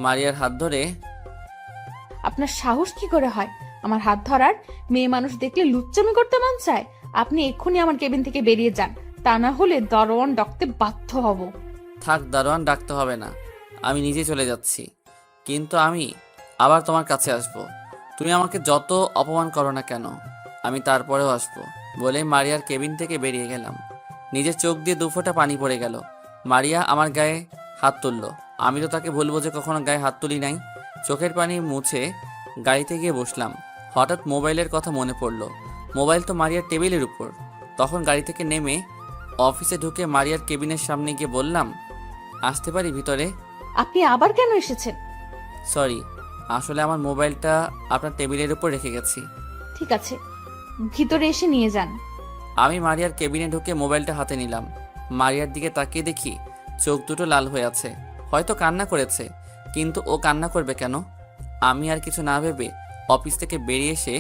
মারিয়ার হাত ধরে, আপনার সাহস কি করে হয় আমার হাত ধরার? মেয়ে মানুষ দেখলে লুচ্চামি করতে মন চায়? আপনি এক্ষুনি আমার কেবিন থেকে বেরিয়ে যান, তা না হলে দরওয়ান ডাকতে বাধ্য হব। থাক, দারোয়ান ডাকতে হবে না, আমি নিজে চলে যাচ্ছি। কিন্তু আমি আবার তোমার কাছে আসব। তুমি আমাকে যত অপমান করো না কেন, আমি তারপরেও আসবো। বলে মারিয়ার কেবিন থেকে বেরিয়ে গেলাম। নিজের চোখ দিয়ে 2 ফোঁটা পানি পড়ে গেল। মারিয়া আমার গায়ে হাত তুলল। আমি তো তাকে বলবো যে কখনো গায়ে হাত তুলি নাই। চোখের পানি মুছে গাড়িতে গিয়ে বসলাম। হঠাৎ মোবাইলের কথা মনে পড়ল। মোবাইল তো মারিয়ার টেবিলের উপর। তখন গাড়ি থেকে নেমে অফিসে ঢুকে মারিয়ার কেবিনের সামনে গিয়ে বললাম, আসতে পারি ভিতরে? আপনি আবার কেন এসেছেন? সরি, আসলে আমার মোবাইলটা আপনার টেবিলের উপর রেখে গেছি। ঠিক আছে, ভিতরে এসে নিয়ে যান। আমি মারিয়ার কেবিনে ঢুকে মোবাইলটা হাতে নিলাম। মারিয়ার দিকে তাকিয়ে দেখি চোখ দুটো লাল হয়ে আছে। হয়তো কান্না করেছে, কিন্তু ও কান্না করবে কেন? আমি আর কিছু না ভেবে অফিস থেকে বেরিয়ে এসে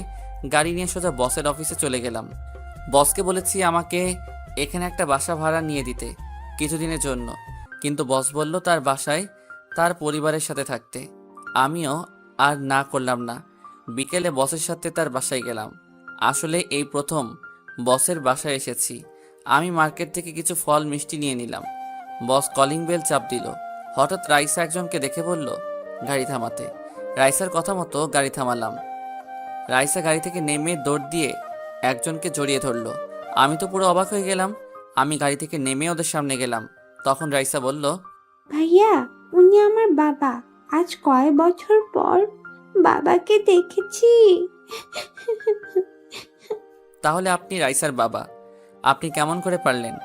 গাড়ি নিয়ে সোজা বসের অফিসে চলে গেলাম। বসকে বলেছি আমাকে এখানে একটা বাসা ভাড়া নিয়ে দিতে কিছুদিনের জন্য, কিন্তু বস বলল তার বাসায় তার পরিবারের সাথে থাকতে। আমিও আর না করলাম না। বিকেলে বসের সাথে তার বাসায় গেলাম। আসলে এই প্রথম বসের বাসায় এসেছি। আমি মার্কেট থেকে কিছু ফল মিষ্টি নিয়ে নিলাম। বস কলিং বেল চাপ দিল। হঠাৎ রাইসা একজনকে দেখে বলল গাড়ি থামাতে। রাইসার কথা মতো গাড়ি থামালাম। রাইসা গাড়ি থেকে নেমে দৌড় দিয়ে একজনকে জড়িয়ে ধরলো। আমি তো পুরো অবাক হয়ে গেলাম। আমি গাড়ি থেকে নেমে ওদের সামনে গেলাম। তখন রাইসা বলল, ভাইয়া, উনি আমার বাবা। আজ কয় বছর পর বাবাকে দেখেছি। তাহলে আপনি রাইসার বাবা? আপনি কেমন করে পারলেন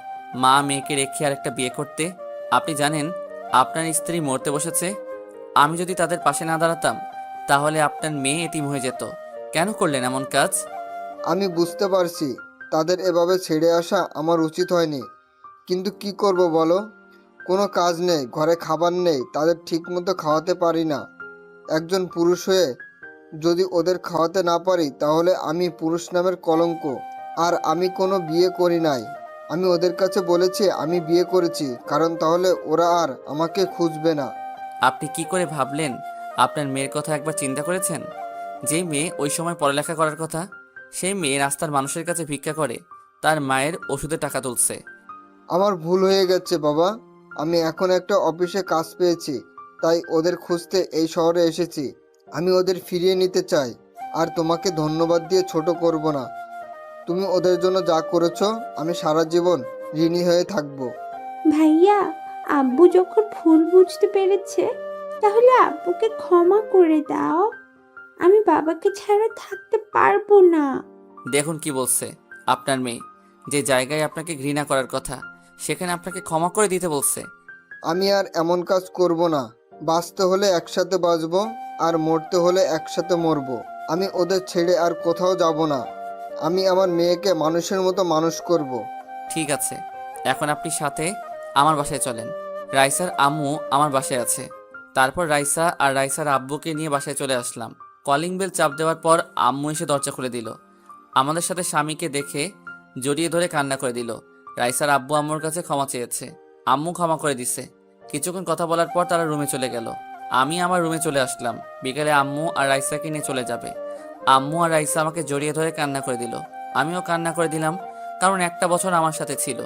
মা মেয়েকে রেখে আর একটা বিয়ে করতে? আপনি জানেন আপনার স্ত্রী মরতে বসেছে। আমি যদি তাদের পাশে না দাঁড়াতাম তাহলে আপনার মেয়ে এতিম হয়ে যেত। কেন করলেন এমন কাজ? আমি বুঝতে পারছি তাদের এভাবে ছেড়ে আসা আমার উচিত হয়নি, কিন্তু কি করব বলো? কোনো কাজ নেই, ঘরে খাবার নেই, তাদের ঠিকমতো খাওয়াতে পারি না। একজন পুরুষ হয়ে যদি ওদের খাওয়াতে না পারি তাহলে আমি পুরুষ নামের কলঙ্ক। আর আমি কোনো বিয়ে করি নাই। আমি ওদের কাছে বলেছি আমি বিয়ে করেছি, কারণ তাহলে ওরা আর আমাকে খুঁজবে না। আপনি কি করে ভাবলেন? আপনার মেয়ের কথা একবার চিন্তা করেছেন? যেই মেয়ে ওই সময় পড়ালেখা করার কথা, সেই মেয়ে রাস্তার মানুষের কাছে ভিক্ষা করে তার মায়ের ওষুধে টাকা তুলছে। আমার ভুল হয়ে গেছে বাবা। আমি এখন একটা অফিসে কাজ পেয়েছি, তাই ওদের খুঁজতে এই শহরে এসেছি। আমি ওদের ফিরিয়ে নিতে চাই, আর তোমাকে ধন্যবাদ দিয়ে ছোট করব না। তুমি ওদের জন্য যা করেছো আমি সারা জীবন ঋণী হয়ে থাকবো। ভাইয়া, আব্বু যখন ভুল বুঝতে পেরেছে, তাহলে আব্বুকে ক্ষমা করে দাও। আমি বাবাকে ছাড়া থাকতে পারবো না। দেখুন কি বলছে আপনার মেয়ে। যে জায়গায় আপনাকে ঘৃণা করার কথা সেখানে আপনাকে ক্ষমা করে দিতে বলছে। আমি আর এমন কাজ করব না। বাঁচতে হলে একসাথে বাঁচবো, আর মরতে হলে একসাথে মরবো। আমি ওদের ছেড়ে আর কোথাও যাব না। আমি আমার মেয়েকে মানুষের মতো মানুষ করব। ঠিক আছে, এখন আপনি সাথে আমার বাসায় চলেন। রাইসার আম্মু আমার বাসায় আছে। তারপর রাইসা আর রাইসার আব্বুকে নিয়ে বাসায় চলে আসলাম। কলিং বেল চাপ দেওয়ার পর আম্মু এসে দরজা খুলে দিল। আমাদের সাথে স্বামীকে দেখে জড়িয়ে ধরে কান্না করে দিল। রাইসার আব্বু আম্মুর কাছে ক্ষমা চেয়েছে। আম্মু ক্ষমা করে দিছে। কিছুক্ষণ কথা বলার পর তারা রুমে চলে গেল। আমি আমার রুমে চলে আসলাম। বিকেলে আম্মু আর রাইসাকে নিয়ে চলে যাবে। আম্মু আর রাইসা আমাকে জড়িয়ে ধরে কান্না করে দিল। আমিও কান্না করে দিলাম, কারণ একটা বছর আমার সাথে ছিল।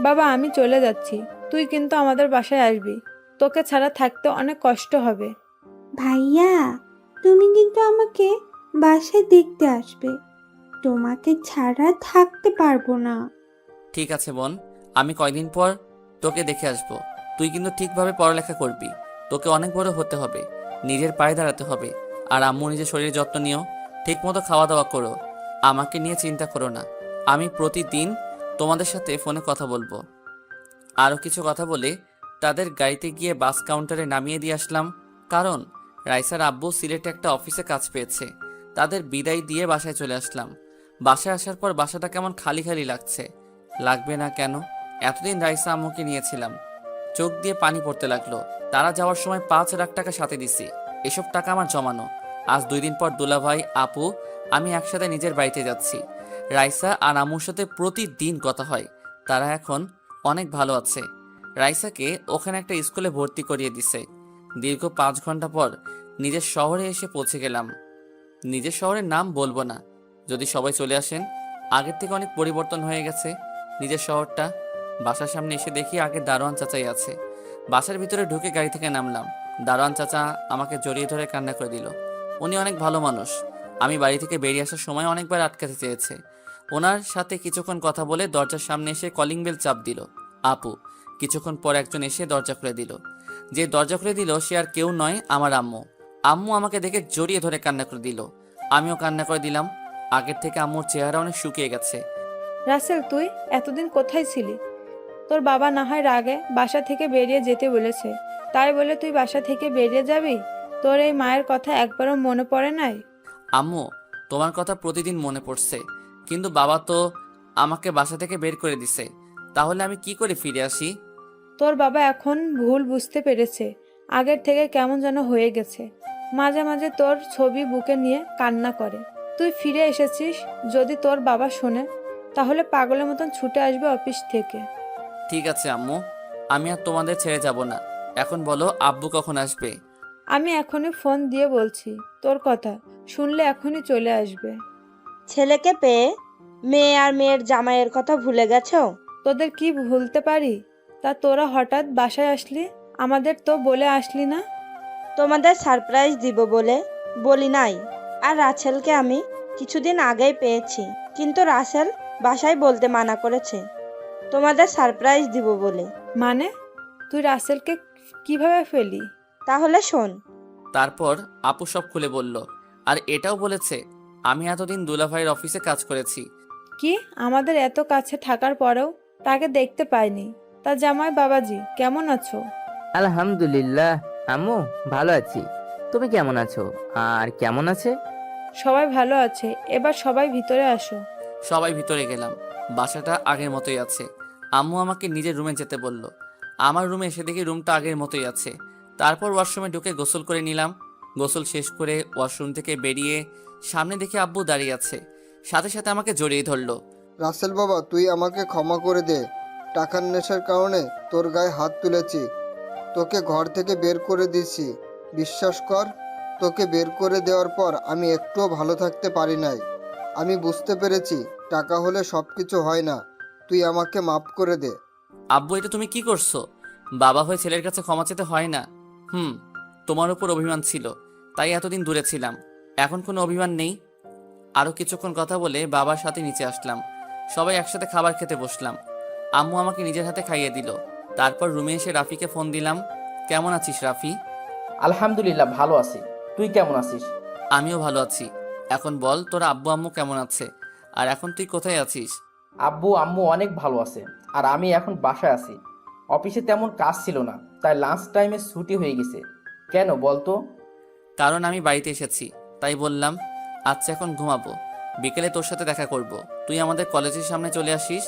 বাবা আমি চলে যাচ্ছি, তুই কিন্তু আমাদের বাসায় আসবি। তোকে ছাড়া থাকতে অনেক কষ্ট হবে। ভাইয়া, তুমি কিন্তু আমাকে বাসায় দেখতে আসবে। তোমাকে ছাড়া থাকতে পারবো না। ঠিক আছে বোন, আমি কয়দিন পর তোকে দেখে আসবো। তুই কিন্তু ঠিকভাবে পড়ালেখা করবি। তোকে অনেক বড় হতে হবে, নিজের পায়ে দাঁড়াতে হবে। আর আম্মু নিজের শরীরের যত্ন নিও, ঠিক মতো খাওয়া দাওয়া করো। আমাকে নিয়ে চিন্তা করো না। আমি প্রতিদিন তোমাদের সাথে ফোনে কথা বলবো। আরও কিছু কথা বলে তাদের গাড়িতে গিয়ে বাস কাউন্টারে নামিয়ে দিয়ে আসলাম, কারণ রাইসার আব্বু সিলেটে একটা অফিসে কাজ পেয়েছে। তাদের বিদায় দিয়ে বাসায় চলে আসলাম। বাসায় আসার পর বাসাটা কেমন খালি খালি লাগছে। লাগবে না কেন? এতদিন রাইসা আম্মুকে নিয়েছিলাম। চোখ দিয়ে পানি পড়তে লাগলো। তারা যাওয়ার সময় 5 লাখ টাকা সাথে দিছি। এসব টাকা আমার জমানো। আজ 2 দিন পর দুলাভাই, আপু, আমি একসাথে নিজের বাড়িতে যাচ্ছি। রাইসা আর আম্মুর সাথে প্রতিদিন কথা হয়। তারা এখন অনেক ভালো আছে। রাইসাকে ওখানে একটা স্কুলে ভর্তি করিয়ে দিছে। দীর্ঘ 5 ঘন্টা পর নিজের শহরে এসে পৌঁছে গেলাম। নিজের শহরের নাম বলবো না, যদি সবাই চলে আসেন। আগের থেকে অনেক পরিবর্তন হয়ে গেছে নিজের শহরটা। বাসার সামনে এসে দেখি আগে দারোয়ান চাচাই আছে। বাসার ভিতরে ঢুকে গাড়ি থেকে নামলাম। দারোয়ান চাচা আমাকে জড়িয়ে ধরে কান্না করে দিল। উনি অনেক ভালো মানুষ। আমি বাড়ি থেকে বেরিয়ে আসার সময় অনেকবার আটকাতে চেয়েছে। ওনার সাথে কিছুক্ষণ কথা বলে দরজার সামনে এসে কলিং বেল চাপ দিল আপু। কিছুক্ষণ পর একজন এসে দরজা খুলে দিল। যে দরজা খুলে দিল সে আর কেউ নয়, আমার আম্মু। আম্মু আমাকে দেখে জড়িয়ে ধরে কান্না করে দিল। আমিও কান্না করে দিলাম। আগের থেকে আম্মুর চেহারা অনেক শুকিয়ে গেছে। রাসেল, তুই এতদিন কোথায় ছিলি? তোর বাবা না হয় রাগে বাসা থেকে বেরিয়ে যেতে বলেছে, তাই বলে তুই বাসা থেকে বেরিয়ে যাবি? তোর এই মায়ের কথা একবারও মনে পড়ে নাই? আম্মু, তোমার কথা প্রতিদিন মনে পড়ছে, কিন্তু বাবা তো আমাকে বাসা থেকে বের করে দিছে। তাহলে আমি কি করে ফিরে আসি? তোর বাবা এখন ভুল বুঝতে পেরেছে। আগের থেকে কেমন যেন হয়ে গেছে। মাঝে মাঝে তোর ছবি বুকে নিয়ে কান্না করে। তুই ফিরে এসেছিস, যদি তোর বাবা শোনে তাহলে পাগলের মতন ছুটে আসবে অফিস থেকে। ঠিক আছে আম্মু, আমি আর তোমাদের ছেড়ে যাব না। এখন বলো আব্বু কখন আসবে? আমি এখনই ফোন দিয়ে বলছি, তোর কথা শুনলে এখনই চলে আসবে। ছেলেকে পেয়ে মেয়ে আর মেয়ের জামাইয়ের কথা ভুলে গেছো? তোদের কি ভুলতে পারি? তা তোরা হঠাৎ বাসায় আসলি, আমাদের তো বলে আসলি না। তোমাদের সারপ্রাইজ দিব বলে বলি নাই। আর রাসেলকে আমি কিছুদিন আগেই পেয়েছি, কিন্তু রাসেল বাসায় বলতে মানা করেছে তোমাদের সারপ্রাইজ দিব বলে। মানে তুই রাসেলকে কিভাবে ফেলি? তাহলে শোন। তারপর আপু সব খুলে বলল। আর এটাও বলেছে আমি এতদিন দুলাভাইয়ের অফিসে কাজ করেছি। কি, আমাদের এত কাছে থাকার পরেও তাকে দেখতে পাইনি? তা জামাই বাবাজি কেমন আছো? আলহামদুলিল্লাহ আম্মু, ভালো আছি। তুমি কেমন আছো? আর কেমন আছে? সবাই ভালো আছে। এবার সবাই ভিতরে আসো। সবাই ভিতরে গেলাম। বাসাটা আগের মতোই আছে। আম্মু আমাকে নিজের রুমে যেতে বলল। আমার রুমে এসে দেখি রুমটা আগের মতোই আছে। তারপর ওয়াশরুমে ঢুকে গোসল করে নিলাম। গোসল শেষ করে ওয়াশরুম থেকে বেরিয়ে সামনে দেখি আব্বু দাঁড়িয়ে আছে। সাথে সাথে আমাকে জড়িয়ে ধরলো। রাসেল বাবা, তুই আমাকে ক্ষমা করে দে। টাকার নেশার কারণে তোর গায়ে হাত তুলেছি, তোকে ঘর থেকে বের করে দিয়েছি। বিশ্বাস কর, তোকে বের করে দেওয়ার পর আমি একটুও ভালো থাকতে পারি নাই। আমি বুঝতে পেরেছি টাকা হলে সব কিছু হয় না। তুই আমাকে মাফ করে দে। আব্বু, এটা তুমি কি করছো? বাবা হয়ে ছেলের কাছে ক্ষমা চেতে হয় না। তোমার উপর অভিমান ছিল, তাই এতদিন দূরে ছিলাম। এখন কোনো অভিমান নেই। আরও কিছুক্ষণ কথা বলে বাবার সাথে নিচে আসলাম। সবাই একসাথে খাবার খেতে বসলাম। আম্মু আমাকে নিজের হাতে খাইয়ে দিল। তারপর রুমে এসে রাফিকে ফোন দিলাম। কেমন আছিস রাফি? আলহামদুলিল্লাহ ভালো আছি। তুই কেমন আছিস? আমিও ভালো আছি। এখন বল, তোর আব্বু আম্মু কেমন আছে? আর এখন তুই কোথায় আছিস? আব্বু আম্মু অনেক ভালো আছে, আর আমি এখন বাসায় আছি। অফিসে তেমন কাজ ছিল না, তাই লাঞ্চ টাইমে ছুটি হয়ে গেছে। কেন বলতো? কারণ আমি বাড়িতে এসেছি, তাই বললাম। আচ্ছা, এখন ঘুমাবো। বিকেলে তোর সাথে দেখা করব। তুই আমাদের কলেজের সামনে চলে আসিস।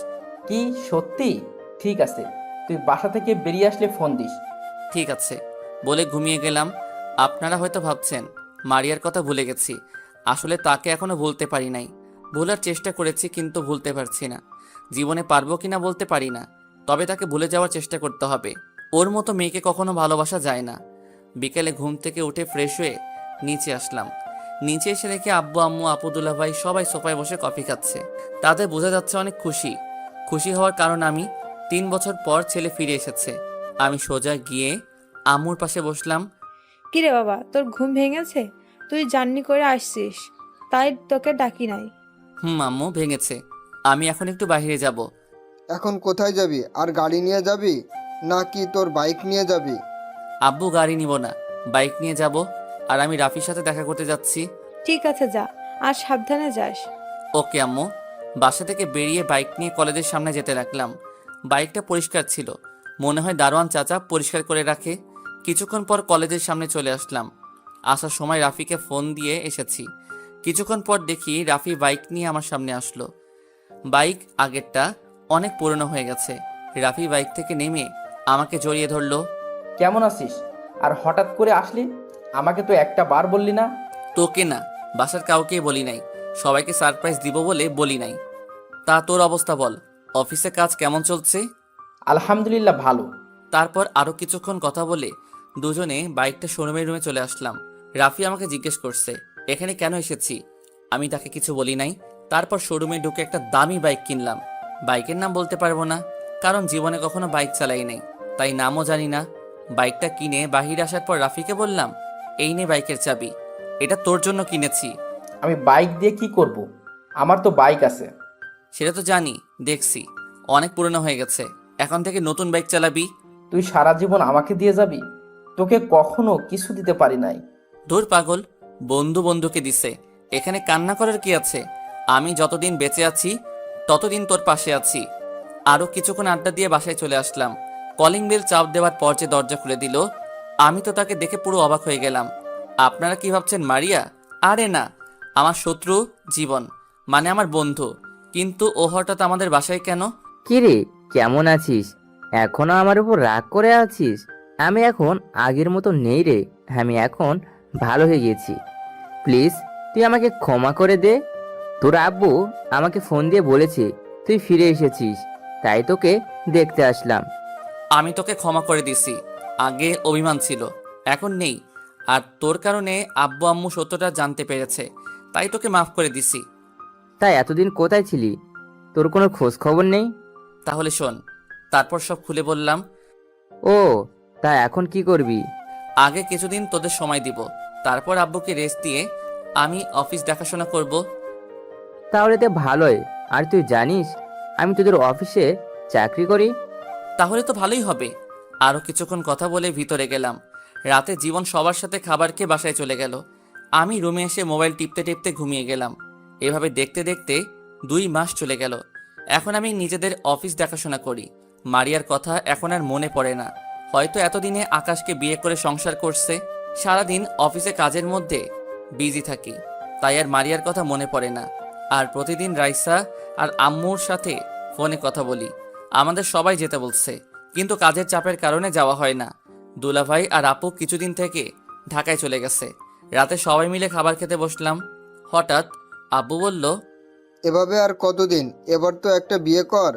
কি সত্যি? ঠিক আছে, তুই বাসা থেকে বেরিয়ে আসলে ফোন দিস। ঠিক আছে বলে ঘুমিয়ে গেলাম। আপনারা হয়তো ভাবছেন মারিয়ার কথা ভুলে গেছি, আসলে তাকে এখনো ভুলতে পারি নাই। ভুলার চেষ্টা করেছি কিন্তু ভুলতে পারছি না। জীবনে পারবো কিনা বলতে পারি না, তবে তাকে ভুলে যাওয়ার চেষ্টা করতে হবে। ওর মতো মেয়েকে কখনো ভালোবাসা যায় না। বিকেলে ঘুম থেকে উঠে ফ্রেশ হয়ে নিচে আসলাম। নিচে এসে দেখি আব্বু আম্মু আপুদুল্লাহ ভাই সবাই সোফায় বসে কফি খাচ্ছে। তাদের বোঝা যাচ্ছে অনেক খুশি। খুশি হওয়ার কারণ আমি 3 বছর পর ছেলে ফিরে এসেছে। আমি সোজা গিয়ে আম্মুর পাশে বসলাম। কিরে বাবা, তোর ঘুম ভেঙেছে? তুই জার্নি করে আসছিস, তাই তোকে ডাকি নাই। আম্মু ভেঙেছে। আমি এখন একটু বাইরে যাব। এখন কোথায় যাবি? আর গাড়ি নিয়ে যাবি নাকি তোর বাইক নিয়ে যাবি? আব্বু গাড়ি নিব না, বাইক নিয়ে যাব। আর আমি রাফির সাথে দেখা করতে যাচ্ছি। ঠিক আছে যা, আর সাবধানে যাস। ওকে আম্মু। বাসা থেকে বেরিয়ে বাইক নিয়ে কলেজের সামনে যেতে লাগলাম। বাইকটা পরিষ্কার ছিল, মনে হয় দারোয়ান চাচা পরিষ্কার করে রাখে। কিছুক্ষণ পর কলেজের সামনে চলে আসলাম। আসার সময় রাফিকে ফোন দিয়ে এসেছি। কিছুক্ষণ পর দেখি রাফি বাইক নিয়ে আমার সামনে আসলো। বাইক আগেরটা অনেক পুরনো হয়ে গেছে। রাফি বাইক থেকে নেমে আমাকে জড়িয়ে ধরলো। কেমন আছিস? আর হঠাৎ করে আসলি? আমাকে তো একটা বার বললি না। তোকে না, বাসার কাউকেই বলি নাই। সবাইকে সারপ্রাইজ দিব বলে বলি নাই। তা তোর অবস্থা বল, অফিসে কাজ কেমন চলছে? আলহামদুলিল্লাহ ভালো। তারপর আরো কিছুক্ষণ কথা বলে দুজনে বাইকটা শোরুমের রুমে চলে আসলাম। রাফি আমাকে জিজ্ঞেস করছে এখানে কেন এসেছি। আমি তাকে কিছু বলি নাই। তারপর শোরুমে ঢুকে একটা দামি বাইক কিনলাম। বাইকের নাম বলতে পারবো না, কারণ জীবনে কখনো বাইক চালাই নাই, তাই নামও জানি না। বাইকটা কিনে বাহিরে আসার পর রাফিকে বললাম, এই নে বাইকের চাবি, এটা তোর জন্য কিনেছি। আমি বাইক দিয়ে কি করব? আমার তো বাইক আছে। সেটা তো জানি, দেখছি অনেক পুরনো হয়ে গেছে। এখন থেকে নতুন বাইক চালাবি। তুই সারা জীবন আমাকে দিয়ে যাবি? তোকে কখনো কিছু দিতে পারি নাই। দূর পাগল, বন্ধু বন্ধুকে দিছে, এখানে কান্না করার কি আছে? আমি যতদিন বেঁচে আছি ততদিন তোর পাশে আছি। আরও কিছুক্ষণ আড্ডা দিয়ে বাসায় চলে আসলাম। কলিং বেল চাপ দেওয়ার পর যে দরজা খুলে দিল, আমি তো তাকে দেখে পুরো অবাক হয়ে গেলাম। আপনারা কি ভাবছেন মারিয়া? আরে না, আমার শত্রু জীবন, মানে আমার বন্ধু। কিন্তু ও হঠাৎ আমাদের বাসায় কেন? কিরে, কেমন আছিস? এখনো আমার উপর রাগ করে আছিস? আমি এখন আগের মতো নেই রে। আমি এখন ভালো হয়ে গেছি। প্লিজ তুই আমাকে ক্ষমা করে দে। তোর আব্বু আমাকে ফোন দিয়ে বলেছে তুই ফিরে এসেছিস, তাই তোকে দেখতে আসলাম। আমি তোকে ক্ষমা করে দিছি। আগে অভিমান ছিল, এখন নেই। আর তোর কারণে আব্বু আম্মু সত্যটা জানতে পেরেছে, তাই তোকে মাফ করে দিছি। তাই এতদিন কোথায় ছিলি? তোর কোনো খোঁজ খবর নেই? তাহলে শোন, তারপর সব খুলে বললাম। ও, তা এখন কি করবি? আগে কিছুদিন তোদের সময় দিব, তারপর আব্বুকে রেস্ট দিয়ে আমি অফিস দেখাশোনা করব। তাহলে তো ভালোই। আর তুই জানিস আমি তোদের অফিসে চাকরি করি। তাহলে তো ভালোই হবে। আরও কিছুক্ষণ কথা বলে ভিতরে গেলাম। রাতে জীবন সবার সাথে খাবার খেয়ে বাসায় চলে গেল। আমি রুমে এসে মোবাইল টিপতে টিপতে ঘুমিয়ে গেলাম। এভাবে দেখতে দেখতে 2 মাস চলে গেল। এখন আমি নিজেদের অফিস দেখাশোনা করি। মারিয়ার কথা এখন আর মনে পড়ে না। হয়তো এতদিনে আকাশকে বিয়ে করে সংসার করছে। সারাদিন অফিসে কাজের মধ্যে বিজি থাকি, তাই আর মারিয়ার কথা মনে পড়ে না। আর প্রতিদিন রাইসা আর আম্মুর সাথে ফোনে কথা বলি। আমাদের সবাই যেতে বলছে, কিন্তু কাজের চাপের কারণে যাওয়া হয় না। দুলাভাই আর আপু কিছুদিন থেকে ঢাকায় চলে গেছে। রাতে সবাই মিলে খাবার খেতে বসলাম। হঠাৎ আব্বু বলল, এভাবে আর কতদিন? এবার তো একটা বিয়ে কর।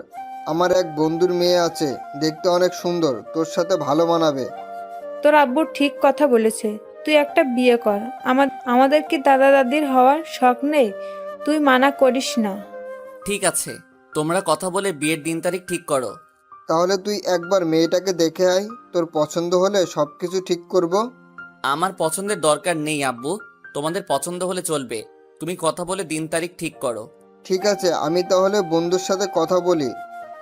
আমার এক বন্ধুর মেয়ে আছে, দেখতে অনেক সুন্দর, তোর সাথে ভালো মানাবে। তোর আব্বু ঠিক কথা বলেছে, তুই একটা বিয়ে কর। আমাদের কি দাদা দাদির হওয়ার শখ নেই? তুই মানা করিস না। ঠিক আছে, তোমরা কথা বলে বিয়ের দিন তারিখ ঠিক করো। তাহলে তুই একবার মেয়েটাকে দেখে আয়, তোর পছন্দ হলে সব কিছু ঠিক করব। আমার পছন্দের দরকার নেই আব্বু, তোমাদের পছন্দ হলে চলবে। তুমি কথা বলে দিন তারিখ ঠিক করো। ঠিক আছে, আমি তাহলে বন্ধুর সাথে কথা বলি।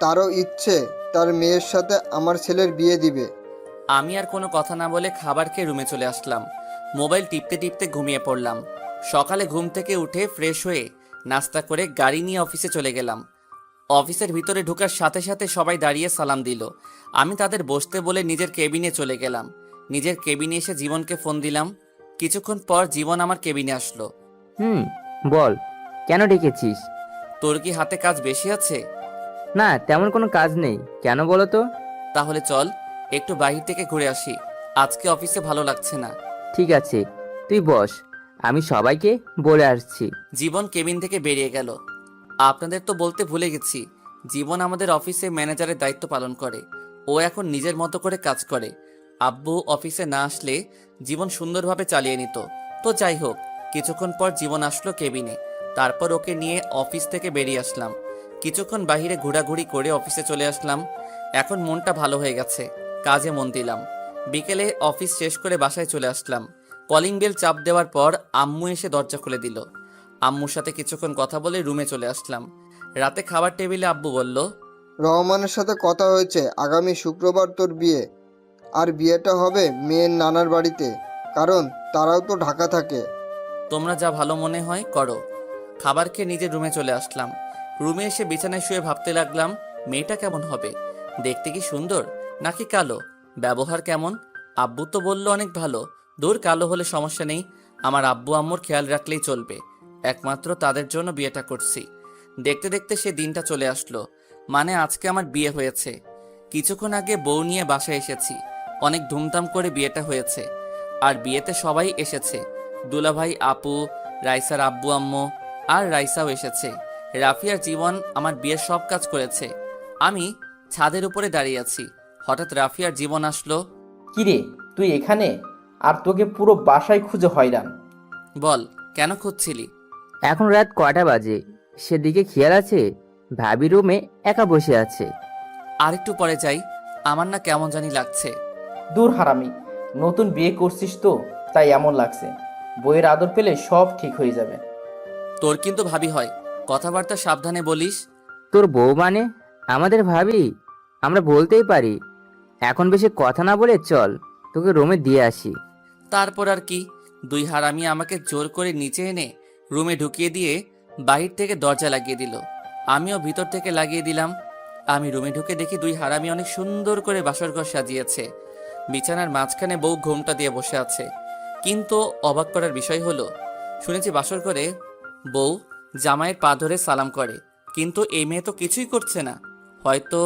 তারও ইচ্ছে তার মেয়ের সাথে আমার ছেলের বিয়ে দিবে। আমি আর কোনো কথা না বলে খাবার খেয়ে রুমে চলে আসলাম। মোবাইল টিপতে টিপতে ঘুমিয়ে পড়লাম। সকালে ঘুম থেকে উঠে ফ্রেশ হয়ে নাস্তা করে গাড়ি নিয়ে অফিসে চলে গেলাম। অফিসের ভিতরে ঢোকার সাথে সাথে সবাই দাঁড়িয়ে সালাম দিল। আমি তাদের বসতে বলে নিজের কেবিনে চলে গেলাম। নিজের কেবিনে এসে জীবনকে ফোন দিলাম। কিছুক্ষণ পর জীবন আমার কেবিনে আসলো। বল, কেন ডেকেছিস? তোর কি হাতে কাজ বেশি আছে? না, তেমন কোনো কাজ নেই। কেন বলো তো? তাহলে চল একটু বাহির থেকে ঘুরে আসি, আজকে অফিসে ভালো লাগছে না। ঠিক আছে, তুই বস, আমি সবাইকে বলে আসছি। জীবন কেবিন থেকে বেরিয়ে গেল। আপনাদের তো বলতে ভুলে গেছি, জীবন আমাদের অফিসে ম্যানেজারের দায়িত্ব পালন করে। ও এখন নিজের মতো করে কাজ করে। আব্বু অফিসে না আসলে জীবন সুন্দরভাবে চালিয়ে নিত। তো যাই হোক, কিছুক্ষণ পর জীবন আসলো কেবিনে। তারপর ওকে নিয়ে অফিস থেকে বেরিয়ে আসলাম। কিছুক্ষণ বাইরে ঘোরাঘুরি করে অফিসে চলে আসলাম। এখন মনটা ভালো হয়ে গেছে, কাজে মন দিলাম। বিকেলে অফিস শেষ করে বাসায় চলে আসলাম। কলিং বেল চাপ দেওয়ার পর আম্মু এসে দরজা খুলে দিল। আম্মুর সাথে কিছুক্ষণ কথা বলে রুমে চলে আসলাম। রাতে খাবার টেবিলে আব্বু বলল, রহমানের সাথে কথা হয়েছে, আগামী শুক্রবার তোর বিয়ে। আর বিয়েটা হবে মেয়ের নানার বাড়িতে, কারণ তারাও তো ঢাকা থাকে। তোমরা যা ভালো মনে হয় করো। খাবার খেয়ে নিজের রুমে চলে আসলাম। রুমে এসে বিছানায় শুয়ে ভাবতে লাগলাম, মেয়েটা কেমন হবে, দেখতে কি সুন্দর নাকি কালো, ব্যবহার কেমন। আব্বু তো বলল অনেক ভালো। দূর, কালো হলে সমস্যা নেই, আমার আব্বু আম্মুর খেয়াল রাখলেই চলবে, একমাত্র তাদের জন্য বিয়েটা করছি। দেখতে দেখতে সে দিনটা চলে আসলো, মানে আজকে আমার বিয়ে হয়েছে। কিছুক্ষণ আগে বউ নিয়ে বাসায় এসেছি। অনেক ধুমধাম করে বিয়েটা হয়েছে। আর বিয়েতে সবাই এসেছে, দুলাভাই, আপু, রাইসার আব্বু আম্মু, আর রাইসাও এসেছে। রাফি আর জীবন আমার বিয়ের সব কাজ করেছে। আমি ছাদের উপরে দাঁড়িয়ে আছি, হঠাৎ রাফি আর জীবন আসলো। কিরে, তুই এখানে? আর তোকে পুরো বাসায় খুঁজে হয়রান। বল, কেন খুঁজছিলি? এখন রাত কয়টা বাজে সেদিকে খেয়াল আছে? ভাবি রুমে একা বসে আছে। আর একটু পরে যাই, আমার না কেমন জানি লাগছে। দূর হারামি, নতুন বিয়ে করছিস তো তাই এমন লাগছে। বইয়ের আদর পেলে সব ঠিক হয়ে যাবে। তোর কিন্তু ভাবি হয়, কথাবার্তা সাবধানে বলিস। তোর বউ মানে? আমাদের ভাবি? আমরা বলতেই পারি। এখন বেশি কথা না বলে চল, তোকে রুমে দিয়ে আসি। তারপর আর কি, দুই হারামি আমাকে জোর করে নিচে এনে রুমে ঢুকিয়ে দিয়ে বাহির থেকে দরজা লাগিয়ে দিল। আমিও ভিতর থেকে লাগিয়ে দিলাম। আমি রুমে ঢুকে দেখি দুই হারামি অনেক সুন্দর করে বাসরঘর সাজিয়েছে। বিছানার মাঝখানে বউ ঘোমটা দিয়ে বসে আছে। কিন্তু অবাক করার বিষয় হলো, শুনেছি বাসর করে বউ জামাইয়ের পা ধরে সালাম করে, কিন্তু এই মেয়ে তো কিছুই করছে না। হয়তো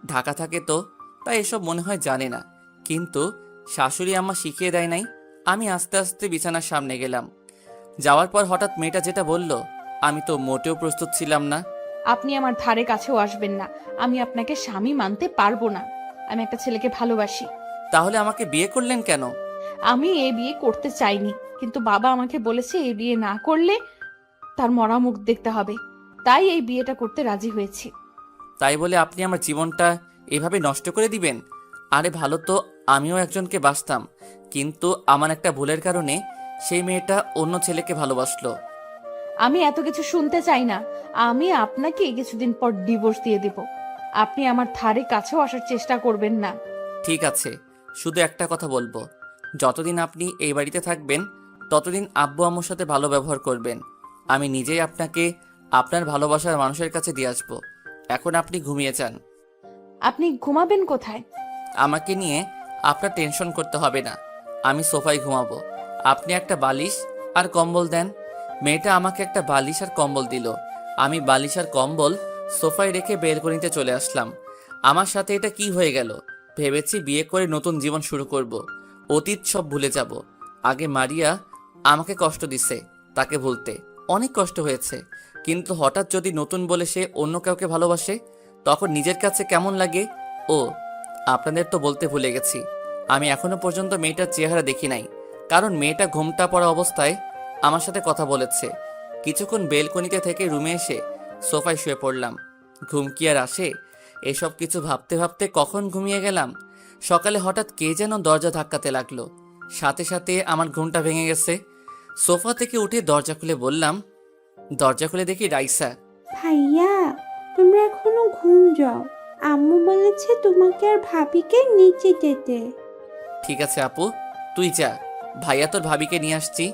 ঢাকা থাকে তো, তাই এসব মনে হয় জানে না। কিন্তু শাশুড়ি আম্মা শিখিয়ে দেয় নাই। আমি আস্তে আস্তে বিছানার সামনে গেলাম। যাওয়ার পর হঠাৎ মেয়েটা যেটা বলল, আমি তো মোটেও প্রস্তুত ছিলাম না। আপনি আমার ধারে কাছেও আসবেন না, আমি আপনাকে স্বামী মানতে পারবো না। আমি একটা ছেলেকে ভালোবাসি। তাহলে আমাকে বিয়ে করলেন কেন? আমি এই বিয়ে করতে চাইনি, কিন্তু বাবা আমাকে বলেছে এই বিয়ে না করলে তার মরা মুখ দেখতে হবে, তাই এই বিয়েটা করতে রাজি হয়েছি। তাই বলে আপনি আমার জীবনটা এভাবে নষ্ট করে দিবেন? আরে ভালো তো আমিও একজনকে বাসতাম, কিন্তু আমার একটা ভুলের কারণে সেই মেয়েটা অন্য ছেলেকে ভালোবাসলো। আমি এত কিছু শুনতে চাই না। আমি আপনাকে কিছুদিন পর ডিভোর্স দিয়ে দেব। আপনি আমার ধারে কাছেও আসার চেষ্টা করবেন না। ঠিক আছে, শুধু একটা কথা বলবো, যতদিন আপনি এই বাড়িতে থাকবেন ততদিন আব্বু আম্মুর সাথে ভালো ব্যবহার করবেন। আমি নিজেই আপনাকে আপনার ভালোবাসার মানুষের কাছে দিয়ে আসবো। এখন আপনি ঘুমিয়ে যান। আপনি ঘুমাবেন কোথায়? আমাকে নিয়ে আপনার টেনশন করতে হবে না, আমি সোফায় ঘুমাবো। আপনি একটা বালিশ আর কম্বল দেন। মেয়েটা আমাকে একটা বালিশ আর কম্বল দিল। আমি বালিশ আর কম্বল সোফায় রেখে বেলকনিতে চলে আসলাম। আমার সাথে এটা কি হয়ে গেল? ভেবেছি বিয়ে করে নতুন জীবন শুরু করব, অতীত সব ভুলে যাব। আগে মারিয়া আমাকে কষ্ট দিছে, তাকে ভুলতে অনেক কষ্ট হয়েছে। কিন্তু হঠাৎ যদি নতুন বলে সে অন্য কাউকে ভালোবাসে, তখন নিজের কাছে কেমন লাগে। ও, আপনাদের তো বলতে ভুলে গেছি, আমি এখনো পর্যন্ত মেয়েটার চেহারা দেখি নাই, কারণ মেয়েটা ঘুমটা পড়া অবস্থায় আমার সাথে কথা বলেছে। কিছুক্ষণ বেলকনিতে থেকে রুমে এসে সোফায় শুয়ে পড়লাম। ঘুম কি আর আসে? এসব কিছু ভাবতে ভাবতে কখন ঘুমিয়ে গেলাম। সকালে হঠাৎ কে যেন দরজা ধাক্কাতে লাগলো, সাথে সাথে আমার ঘুমটা ভেঙে গেছে। সোফা থেকে উঠে দরজা খুলে বললাম, দরজা খুলে দেখি রাইসা। ভাইয়া, তোমরা এখনো ঘুম যাও। আম্মু বলেছে তোমাকে আর ভাবিকে নিচে যেতে। ঠিক আছে আপু, তুই যা, ভাইয়া তোর ভাবিকে নিয়ে আসছি।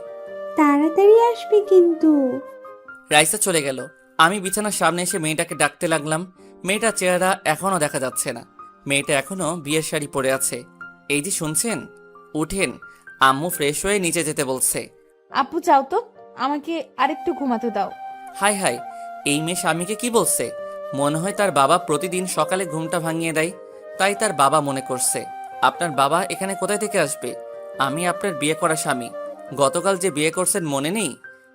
তাড়াতাড়ি আসবে কিন্তু। রাইসা চলে গেল। আমি বিছানার সামনে এসে মেয়েটাকে ডাকতে লাগলাম। মেয়েটার চেহারা এখনো দেখা যাচ্ছে না। মেয়েটা এখনো বিয়ের শাড়ি পরে আছে। এই যে শুনছেন, উঠেন, আম্মু ফ্রেশ হয়ে নিচে যেতে বলছে। আপু চাও তো, আমাকে আরেকটু ঘুমাতে দাও। হাই হাই, এই মেয়ে স্বামীকে কি বলছে? মনে হয় তার বাবা প্রতিদিন সকালে ঘুমটা ভাঙিয়ে দেয়। তাই তার বাবা মনে করছে। আপনার বাবা এখানে কোথায় থেকে আসবে? আমি আপনার বিয়ে করা স্বামী। গতকাল যে বিয়ে করছেন মনে নেই?